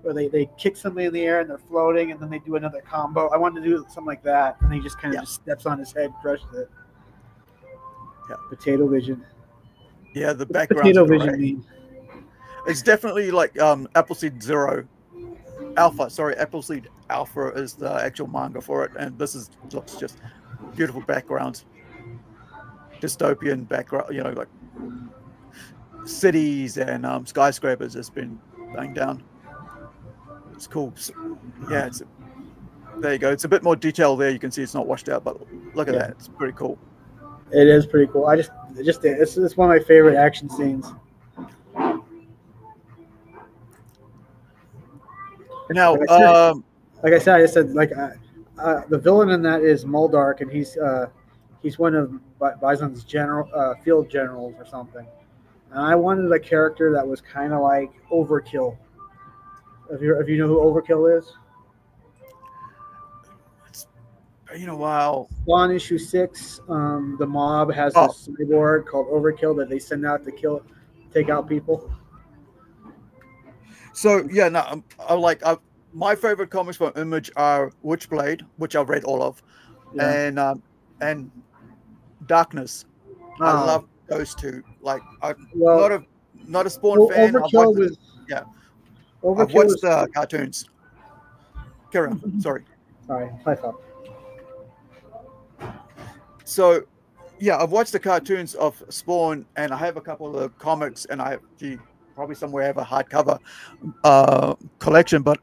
where they kick somebody in the air and they're floating and then they do another combo. I wanted to do something like that, and he just kind of just steps on his head, crushes it.
Yeah.
Potato vision.
Yeah, the background.
Potato vision mean?
It's definitely like Appleseed Zero. Alpha, sorry, Appleseed Alpha is the actual manga for it, and this looks just beautiful backgrounds, dystopian background, you know, like cities and skyscrapers has been laying down. It's cool. So, yeah, there you go. It's a bit more detail there. You can see it's not washed out, but look at that. It's pretty cool.
It is pretty cool. It's one of my favorite action scenes.
Now,
like I said, the villain in that is Moldark, and he's one of Bison's field generals or something. And I wanted a character that was kind of like Overkill. If you know who Overkill is,
it's been a while.
Spawn issue 6, the mob has this cyborg called Overkill that they send out to take out people.
So yeah, no, my favorite comics from Image are Witchblade, which I've read all of, and Darkness. I love those two. Like, I'm not a Spawn fan.
Overkill was
I've watched the cartoons. Carry on. Sorry.
Sorry, my fault.
So, yeah, I've watched the cartoons of Spawn, and I have a couple of the comics, and probably somewhere have a hardcover collection. But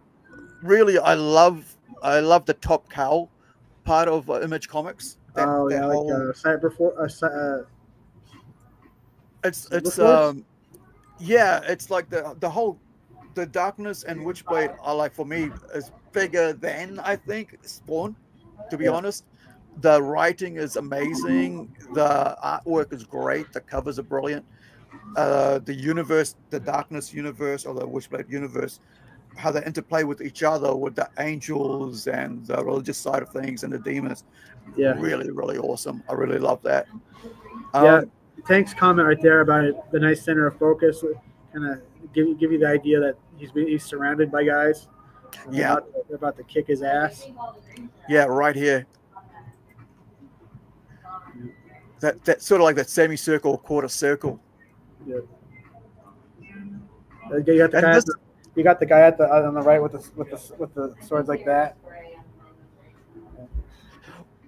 really, I love the Top Cow part of Image Comics.
Cyberforce.
It's like the Darkness and Witchblade are like, for me, is bigger than I think Spawn. To be honest, the writing is amazing. The artwork is great. The covers are brilliant. The universe, the Darkness universe or the Witchblade universe, how they interplay with each other, with the angels and the religious side of things and the demons.
Yeah,
really, really awesome. I really love that.
Tank's comment right there about it, the nice center of focus, kind of give you the idea that he's surrounded by guys. They're about to kick his ass.
Yeah, right here. That sort of like that semicircle, quarter circle.
Yeah. You got the guy on the right with the swords like that.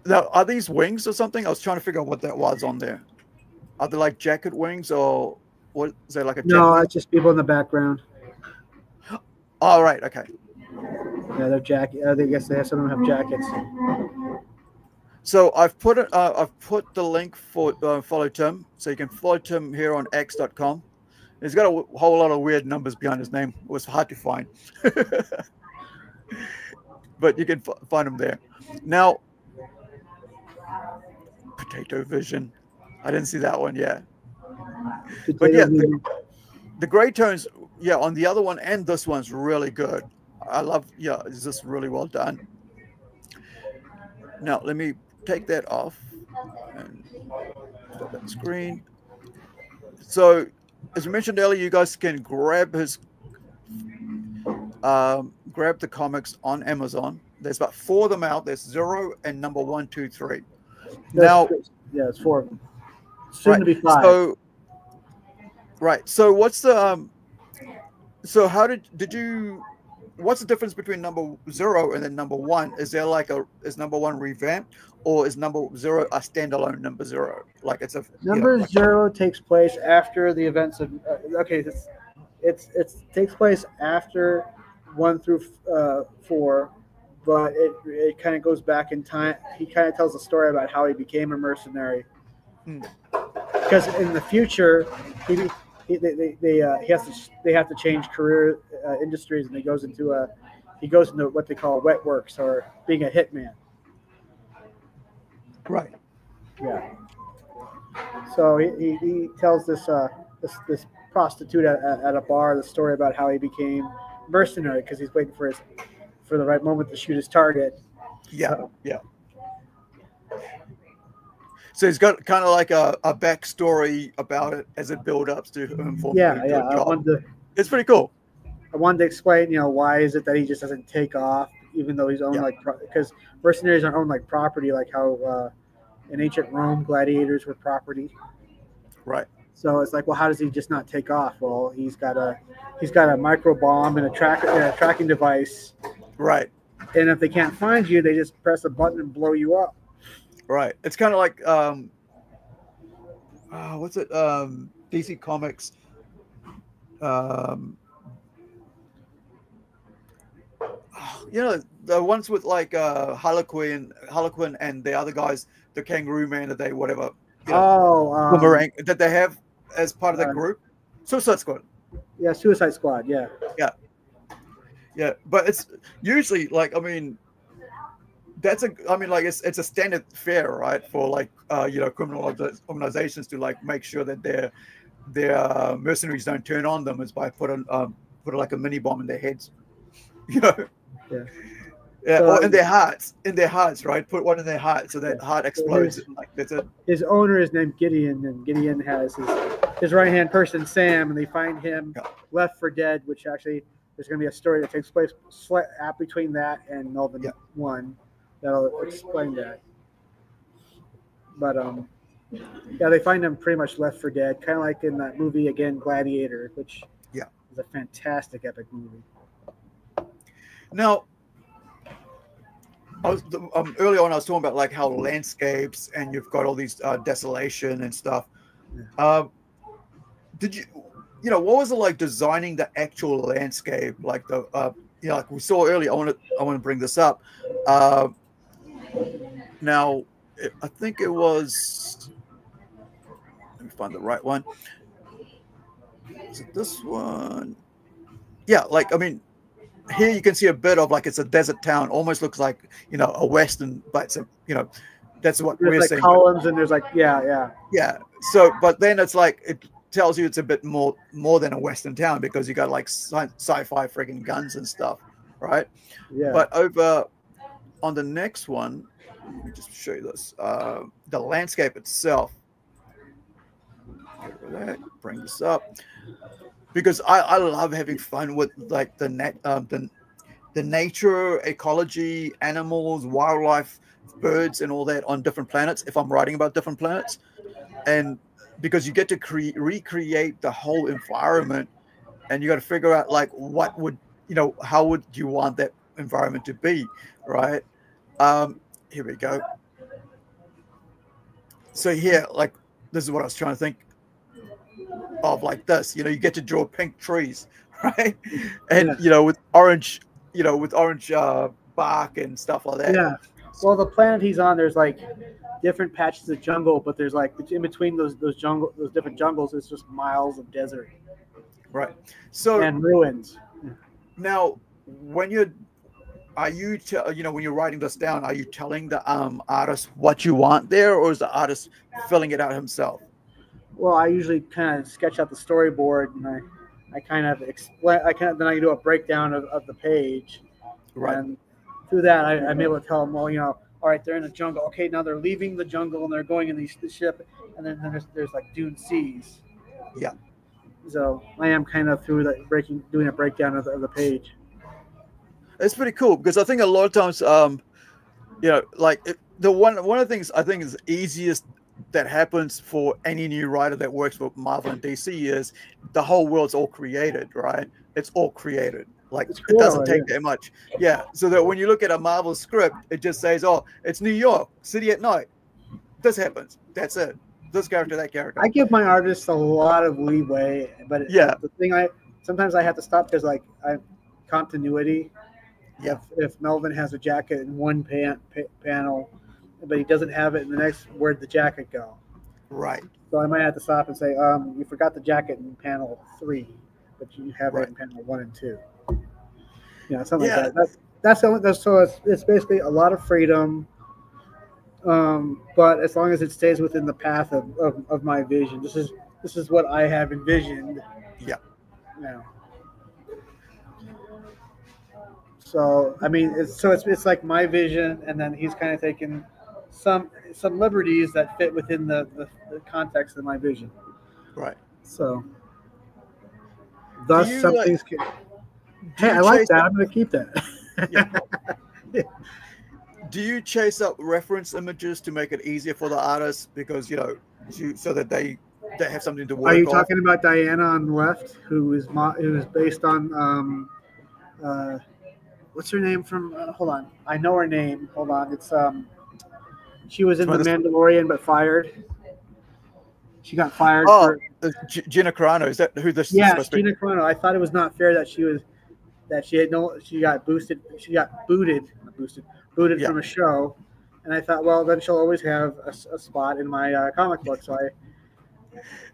Now, are these wings or something? I was trying to figure out what that was on there. Are they like jacket wings or what? Is there like a jacket?
No, it's just people in the background.
All right, okay.
Yeah, they're jacket. I guess some of them have jackets.
So I've put the link for follow Tim, so you can follow Tim here on x.com. He's got a whole lot of weird numbers behind his name. It was hard to find, but you can find him there. Now, Potato Vision. I didn't see that one yet. But yeah, the gray tones, on the other one and this one's really good. I love, it's just really well done. Now, let me take that off. And Stop that screen. So, as we mentioned earlier, you guys can grab the comics on Amazon. There's about 4 of them out. There's 0 and number 1, 2, 3. Now,
yeah, it's 4 of them. Soon to be 5.
So, right. So, what's the so how did you? What's the difference between number 0 and then number 1? Is there like is number 1 revamped, or is number 0 a standalone number 0? Like it's a
number 0 takes place after the events of. Okay, it takes place after 1 through 4, but it kind of goes back in time. He kind of tells a story about how he became a mercenary. Because in the future, they have to change career industries, and he goes into what they call wet works, or being a hitman.
Right.
Yeah. So he tells this prostitute at a bar the story about how he became mercenary, because he's waiting for the right moment to shoot his target.
Yeah. Yeah. So he's got kind of like a backstory about it as it builds up to him. It's pretty cool.
I wanted to explain, why is it that he just doesn't take off, even though he's owned because mercenaries are owned like property, like how in ancient Rome gladiators were property.
Right.
So it's like, well, how does he just not take off? Well, he's got a micro bomb and a tracking device.
Right.
And if they can't find you, they just press a button and blow you up.
Right. It's kind of like what's it? DC Comics. The ones with like Harlequin and the other guys, the Kangaroo Man, that they whatever. Boomerang that they have as part of that group. Suicide Squad.
Yeah, Suicide Squad. Yeah.
Yeah. Yeah, but it's usually like it's a standard fare, right, for like criminal organizations to like make sure that their mercenaries don't turn on them, is by put like a mini bomb in their heads, Yeah. Yeah,
So,
or in their hearts, right? Put one in their heart so that heart explodes. That's it.
His owner is named Gideon, and Gideon has his right hand person Sam, and they find him left for dead. Which actually, there's going to be a story that takes place between that and Melvin 1. That'll explain that. But they find him pretty much left for dead, kind of like in that movie again, Gladiator, which is a fantastic epic movie.
Now, early on, I was talking about like how landscapes and you've got all these desolation and stuff. Did you, what was it like designing the actual landscape? Like like we saw earlier. I want to bring this up. Now, I think it was. Let me find the right one. Is it this one? Yeah, here you can see a bit of like it's a desert town. Almost looks like a western, but it's that's what
there's
we're
like
seeing.
Columns and there's like yeah.
So, but then it's like it tells you it's a bit more than a western town, because you got like sci-fi friggin' guns and stuff, right?
Yeah.
But over on the next one, let me just show you this. The landscape itself. Bring this up, because I love having fun with like the nature, ecology, animals, wildlife, birds, and all that on different planets. If I'm writing about different planets, and because you get to recreate the whole environment, and you got to figure out like what would how would you want that environment to be, right? Here we go. So here, like this is what I was trying to think of, like this. You get to draw pink trees, right? And with orange, bark and stuff like that.
Yeah. Well, the planet he's on, there's like different patches of jungle, but there's like in between those different jungles, it's just miles of desert.
Right. So
and ruins.
Now, when you're when you're writing this down, are you telling the artist what you want there, or is the artist filling it out himself?
Well, I usually kind of sketch out the storyboard, and I kind of explain. Then I do a breakdown of the page,
right?
And through that, I'm able to tell them, well, all right, they're in the jungle. Okay, now they're leaving the jungle and they're going in the ship, and then there's like Dune Seas.
Yeah.
So I am kind of through that doing a breakdown of the page.
It's pretty cool because I think a lot of times, you know, like one of the things I think is easiest that happens for any new writer that works with Marvel and DC is the whole world's all created, right? It's all created. Like it doesn't take that much. Yeah. So that when you look at a Marvel script, it just says, oh, it's New York, city at night. This happens. That's it. This character, that character.
I give my artists a lot of leeway, but
yeah,
the thing sometimes I have to stop because like continuity.
Yeah.
If Melvin has a jacket in one panel, but he doesn't have it in the next, where'd the jacket go?
Right.
So I might have to stop and say, you forgot the jacket in panel 3, but you have it in panel 1 and 2. You know, something like that. That's so it's basically a lot of freedom, but as long as it stays within the path of my vision. This is what I have envisioned.
Yeah.
You know. So I mean, it's like my vision, and then he's kind of taken some liberties that fit within the context of my vision.
Right.
So thus some things can. Hey, I like that. I'm going to keep that.
Yeah. Do you chase up reference images to make it easier for the artists because so that they have something to work on?
Are you talking about Diana on the left, who is based on what's her name from? Hold on, I know her name. Hold on, it's she was in The Mandalorian but fired. She got fired.
Oh, Gina Carano. Is that who this?
Yeah, Gina Carano. I thought it was not fair that she got booted from a show, and I thought, well, then she'll always have a spot in my comic book. So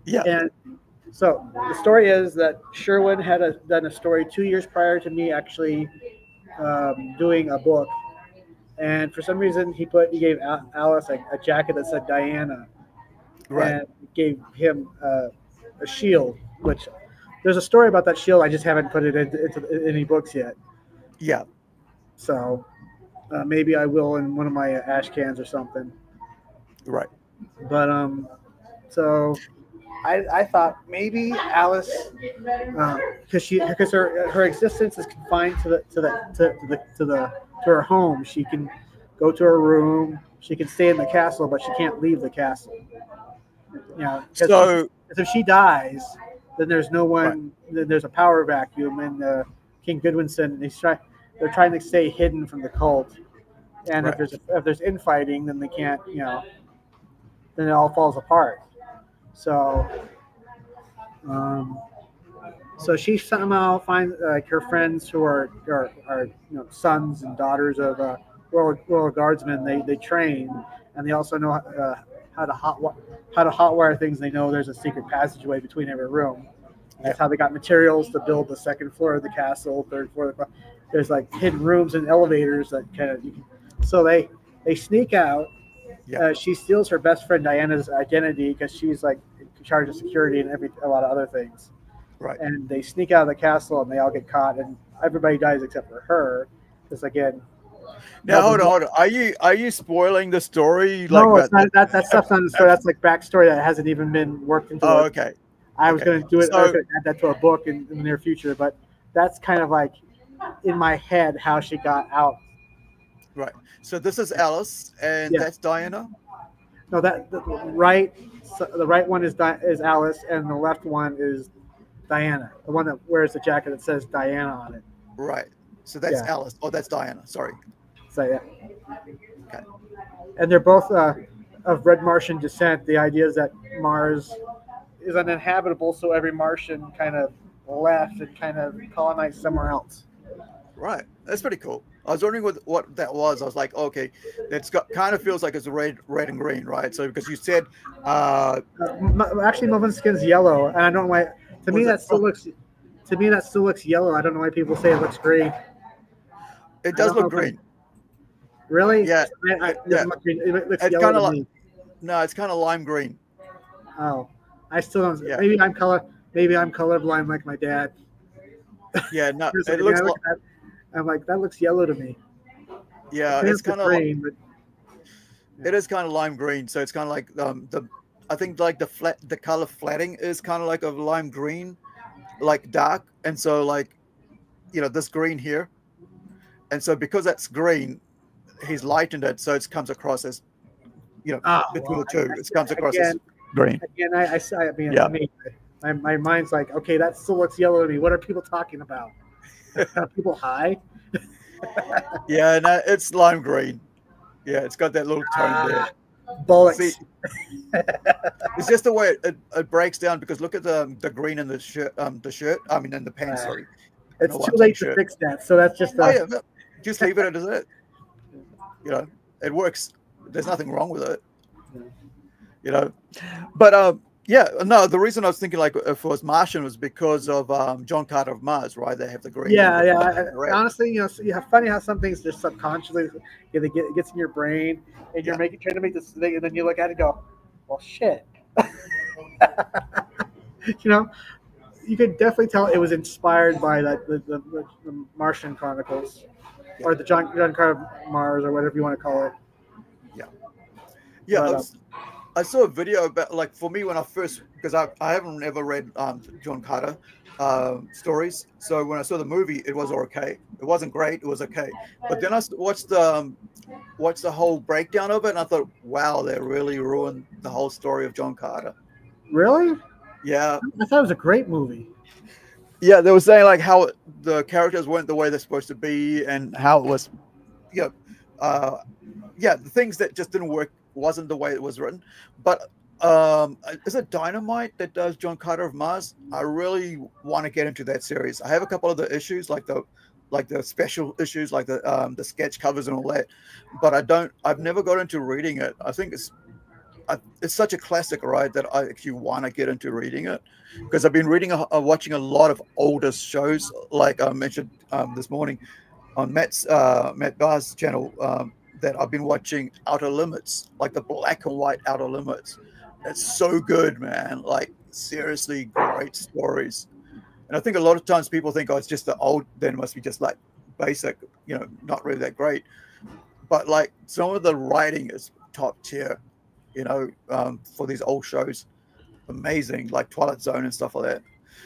and so the story is that Sherwin had done a story 2 years prior to me actually doing a book, and for some reason he gave Alice a jacket that said Diana, and gave him a shield, which there's a story about that shield. I just haven't put it into any books yet.
Yeah.
So maybe I will in one of my ash cans or something.
Right.
But so I thought maybe Alice, because her existence is confined to her home. She can go to her room. She can stay in the castle, but she can't leave the castle. You know, so if she dies, then there's no one. Then there's a power vacuum, and King Goodwinson. They're trying to stay hidden from the cult, and if there's infighting, then they can't. You know, then it all falls apart. So, so she somehow finds like her friends who are sons and daughters of royal guardsmen. They train, and they also know how to hotwire things. They know there's a secret passageway between every room. That's how they got materials to build the second floor of the castle, third floor. There's like hidden rooms and elevators that kind of. So they sneak out. Yeah. She steals her best friend Diana's identity because she's like in charge of security and a lot of other things.
Right.
And they sneak out of the castle and they all get caught and everybody dies except for her. Because again.
Now hold on. Are you spoiling the story?
No, it's not. That stuff's not in the story. That's like backstory that hasn't even been worked into.
Oh, okay.
I was going to do it. I was going to add that to a book in the near future, but that's kind of like in my head how she got out.
Right. So this is Alice, and that's Diana.
No, the right one is Alice, and the left one is Diana. The one that wears the jacket that says Diana on it.
Right. So that's Alice. Oh, that's Diana. Sorry.
So yeah.
Okay.
And they're both of red Martian descent. The idea is that Mars is uninhabitable, so every Martian kind of left and kind of colonized somewhere else.
Right. That's pretty cool. I was wondering what that was. I was like, okay, kind of feels like it's red and green, right? So because you said
actually Melvin's skin's yellow, and I don't know why. To me that still looks yellow. I don't know why people say it looks green.
It does look green.
Really?
Yeah.
It looks
it's
yellow to me.
No, it's kind of lime green.
Oh, I still don't. Yeah. Maybe I'm colorblind like my dad.
Yeah, no, it looks.
I'm like, that looks yellow to me.
Yeah, it's kind of
green, but
it is kind of lime green. So it's kind of like I think like the color flatting is kind of like a lime green, like dark, and so like, you know, this green here, and so because that's green, he's lightened it so it comes across as, you know, between the two, it comes across as green.
Again, I mean,
Yeah.
I mean, my mind's like, okay, that still looks yellow to me. What are people talking about? Are people high?
Yeah, no, it's lime green. Yeah, it's got that little tone there.
Bullets.
See, it's just the way it breaks down, because look at the green in the shirt. I mean, in the pants. Sorry,
It's
no,
too late to fix that. So that's just.
Oh yeah, no, just leave it as it. You know, it works. There's nothing wrong with it. You know, but yeah, no. The reason I was thinking like if it was Martian was because of John Carter of Mars, right? They have the green.
Yeah, yeah.
Red.
Honestly, you know, you have funny how some things just subconsciously, it gets in your brain, and you're trying to make this thing, and then you look at it and go, "Well, shit." You know, you could definitely tell it was inspired by the Martian Chronicles, or the John Carter of Mars, or whatever you want to call it.
Yeah, yeah.
But,
I saw a video about, like, for me when I first, because I haven't ever read John Carter stories, so when I saw the movie, it was okay. It wasn't great, it was okay. But then I watched the whole breakdown of it, and I thought, wow, they really ruined the whole story of John Carter.
Really?
Yeah.
I thought it was a great movie.
Yeah, they were saying like how the characters weren't the way they're supposed to be, and how it was, yeah, the things that just didn't work wasn't the way it was written. But is it Dynamite that does John Carter of Mars? I really want to get into that series. I have a couple of the issues, like the special issues, like the sketch covers and all that, but I've never got into reading it. I think it's such a classic, right, that I actually want to get into reading it, because I've been watching a lot of older shows, like I mentioned this morning on Matt Barr's channel, that I've been watching Outer Limits, like the black and white Outer Limits. It's so good, man. Like, seriously great stories. And I think a lot of times people think, oh, it's just the old, then it must be just like basic, you know, not really that great. But like some of the writing is top tier, you know, for these old shows. Amazing, like Twilight Zone and stuff like that.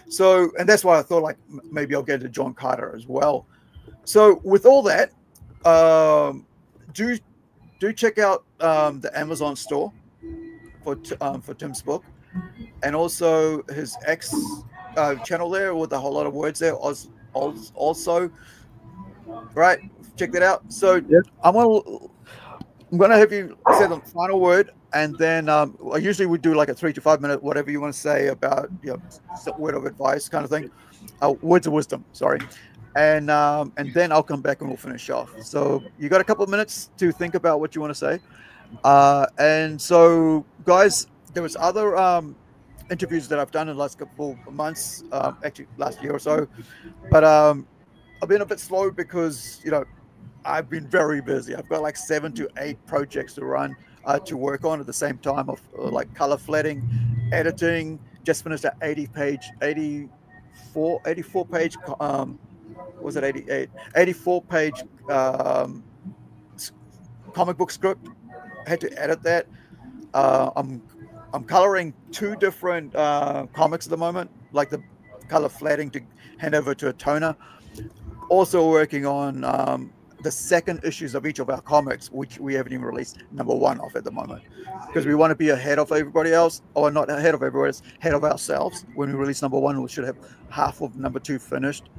So, and that's why I thought like maybe I'll get into John Carter as well. So with all that, do check out the Amazon store for Tim's book, and also his X channel there with a whole lot of words there. Also, right? Check that out. So I'm gonna have you say the final word, and then I usually would do like a 3 to 5 minute, whatever you want to say about, you know, some word of advice kind of thing, words of wisdom. Sorry. And then I'll come back and we'll finish off. So you got a couple of minutes to think about what you want to say. And so, guys, there was other interviews that I've done in the last couple of months, actually last year or so. But I've been a bit slow because, you know, I've been very busy. I've got like 7 to 8 projects to run, to work on at the same time, of like color flatting, editing. Just finished an 84 page was it 88 84 page comic book script. I had to edit that. I'm coloring 2 different comics at the moment, like the color flatting to hand over to a toner. Also working on the second issues of each of our comics, which we haven't even released number 1 of at the moment, because we want to be ahead of everybody else, or not ahead of everybody else, ahead of ourselves. When we release number 1, we should have half of number 2 finished.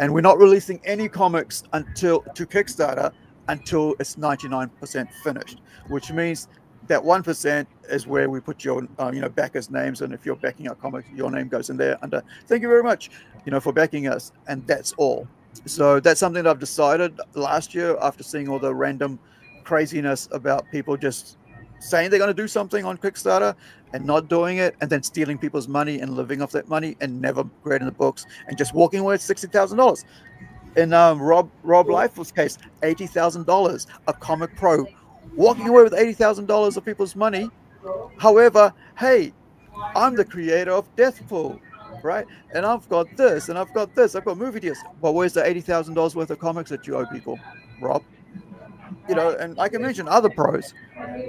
And we're not releasing any comics to Kickstarter until it's 99% finished, which means that 1% is where we put your backers' names, and if you're backing our comic, your name goes in there under thank you very much, you know, for backing us, and that's all. So that's something that I've decided last year after seeing all the random craziness about people just saying they're going to do something on Kickstarter and not doing it, and then stealing people's money and living off that money and never grading the books and just walking away with $60,000. In Rob Liefeld's case, $80,000, a comic pro, walking away with $80,000 of people's money. However, hey, I'm the creator of Deathpool, right? And I've got this, and I've got this, I've got movie deals. But where's the $80,000 worth of comics that you owe people, Rob? you know, and like I mentioned, other pros,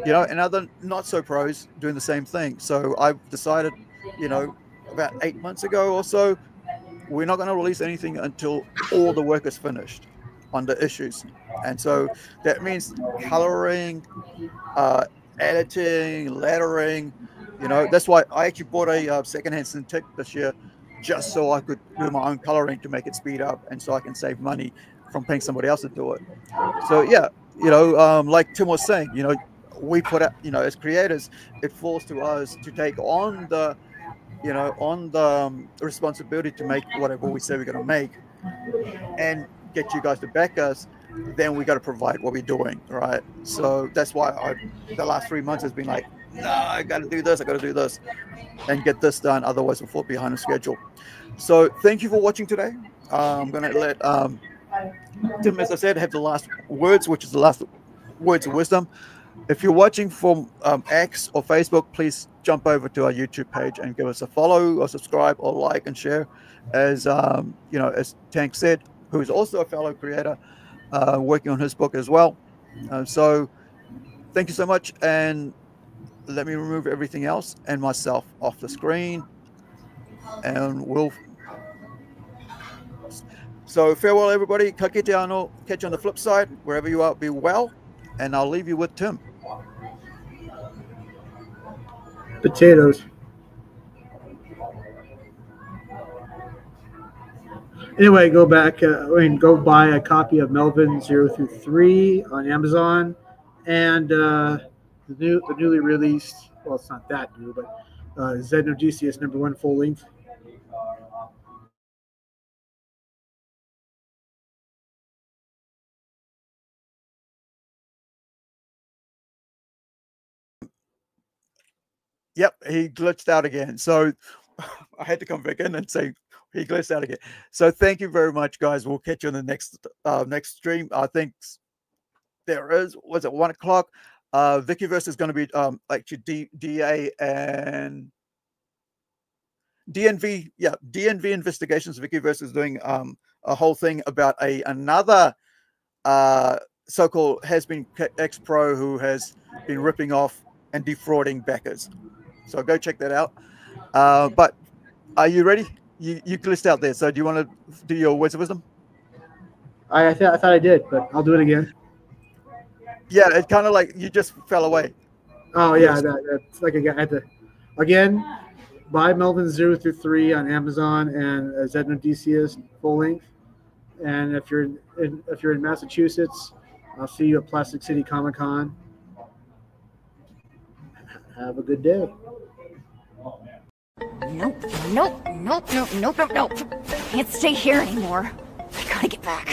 you know, and other not so pros doing the same thing. So I've decided, you know, about 8 months ago or so, we're not going to release anything until all the work is finished on the issues. And so that means coloring, editing, lettering, you know. That's why I actually bought a secondhand Cintiq this year, just so I could do my own coloring to make it speed up, and so I can save money from paying somebody else to do it. So yeah, you know, like Tim was saying, you know, we put out, you know, as creators, it falls to us to take on the, you know, on the responsibility to make whatever we say we're going to make and get you guys to back us. Then we got to provide what we're doing, right? So that's why the last 3 months has been like, no, I got to do this, I got to do this, and get this done. Otherwise, we'll fall behind the schedule. So thank you for watching today. I'm going to let Tim, as I said, have the last words, which is the last words of wisdom. If you're watching from X or Facebook, please jump over to our YouTube page and give us a follow or subscribe or like and share. As you know, as Tank said, who is also a fellow creator, working on his book as well. So thank you so much, and let me remove everything else and myself off the screen, and we'll. So farewell, everybody. Ka kite anō. Catch you on the flip side. Wherever you are, be well, and I'll leave you with Tim.
Potatoes. Anyway, go back. Go buy a copy of Melvin 0 through 3 on Amazon, and the newly released. Well, it's not that new, but Xenodicius #1 full length.
Yep, he glitched out again. So I had to come back in and say he glitched out again. So thank you very much, guys. We'll catch you on the next stream. I think was it 1 o'clock? Vickyverse is going to be actually DA and DNV. Yeah, DNV Investigations. Vickyverse is doing a whole thing about another so-called has-been ex-pro who has been ripping off and defrauding backers. So go check that out. But are you ready? You glitched out there. So do you want to do your words of wisdom?
I thought I did, but I'll do it again.
Yeah, it kind of like you just fell away.
Oh yeah, that's like I had to again. Buy Melvin 0 through 3 on Amazon and Xenodicius full length. And if you're in Massachusetts, I'll see you at Plastic City Comic Con. Have a good day.
Nope. Can't stay here anymore. I gotta get back.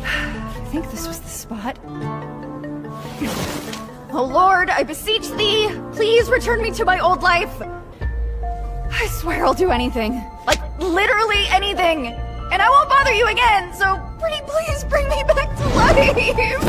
I think this was the spot. Oh Lord, I beseech thee, please return me to my old life. I swear I'll do anything. Like, literally anything. And I won't bother you again, so pretty please bring me back to life.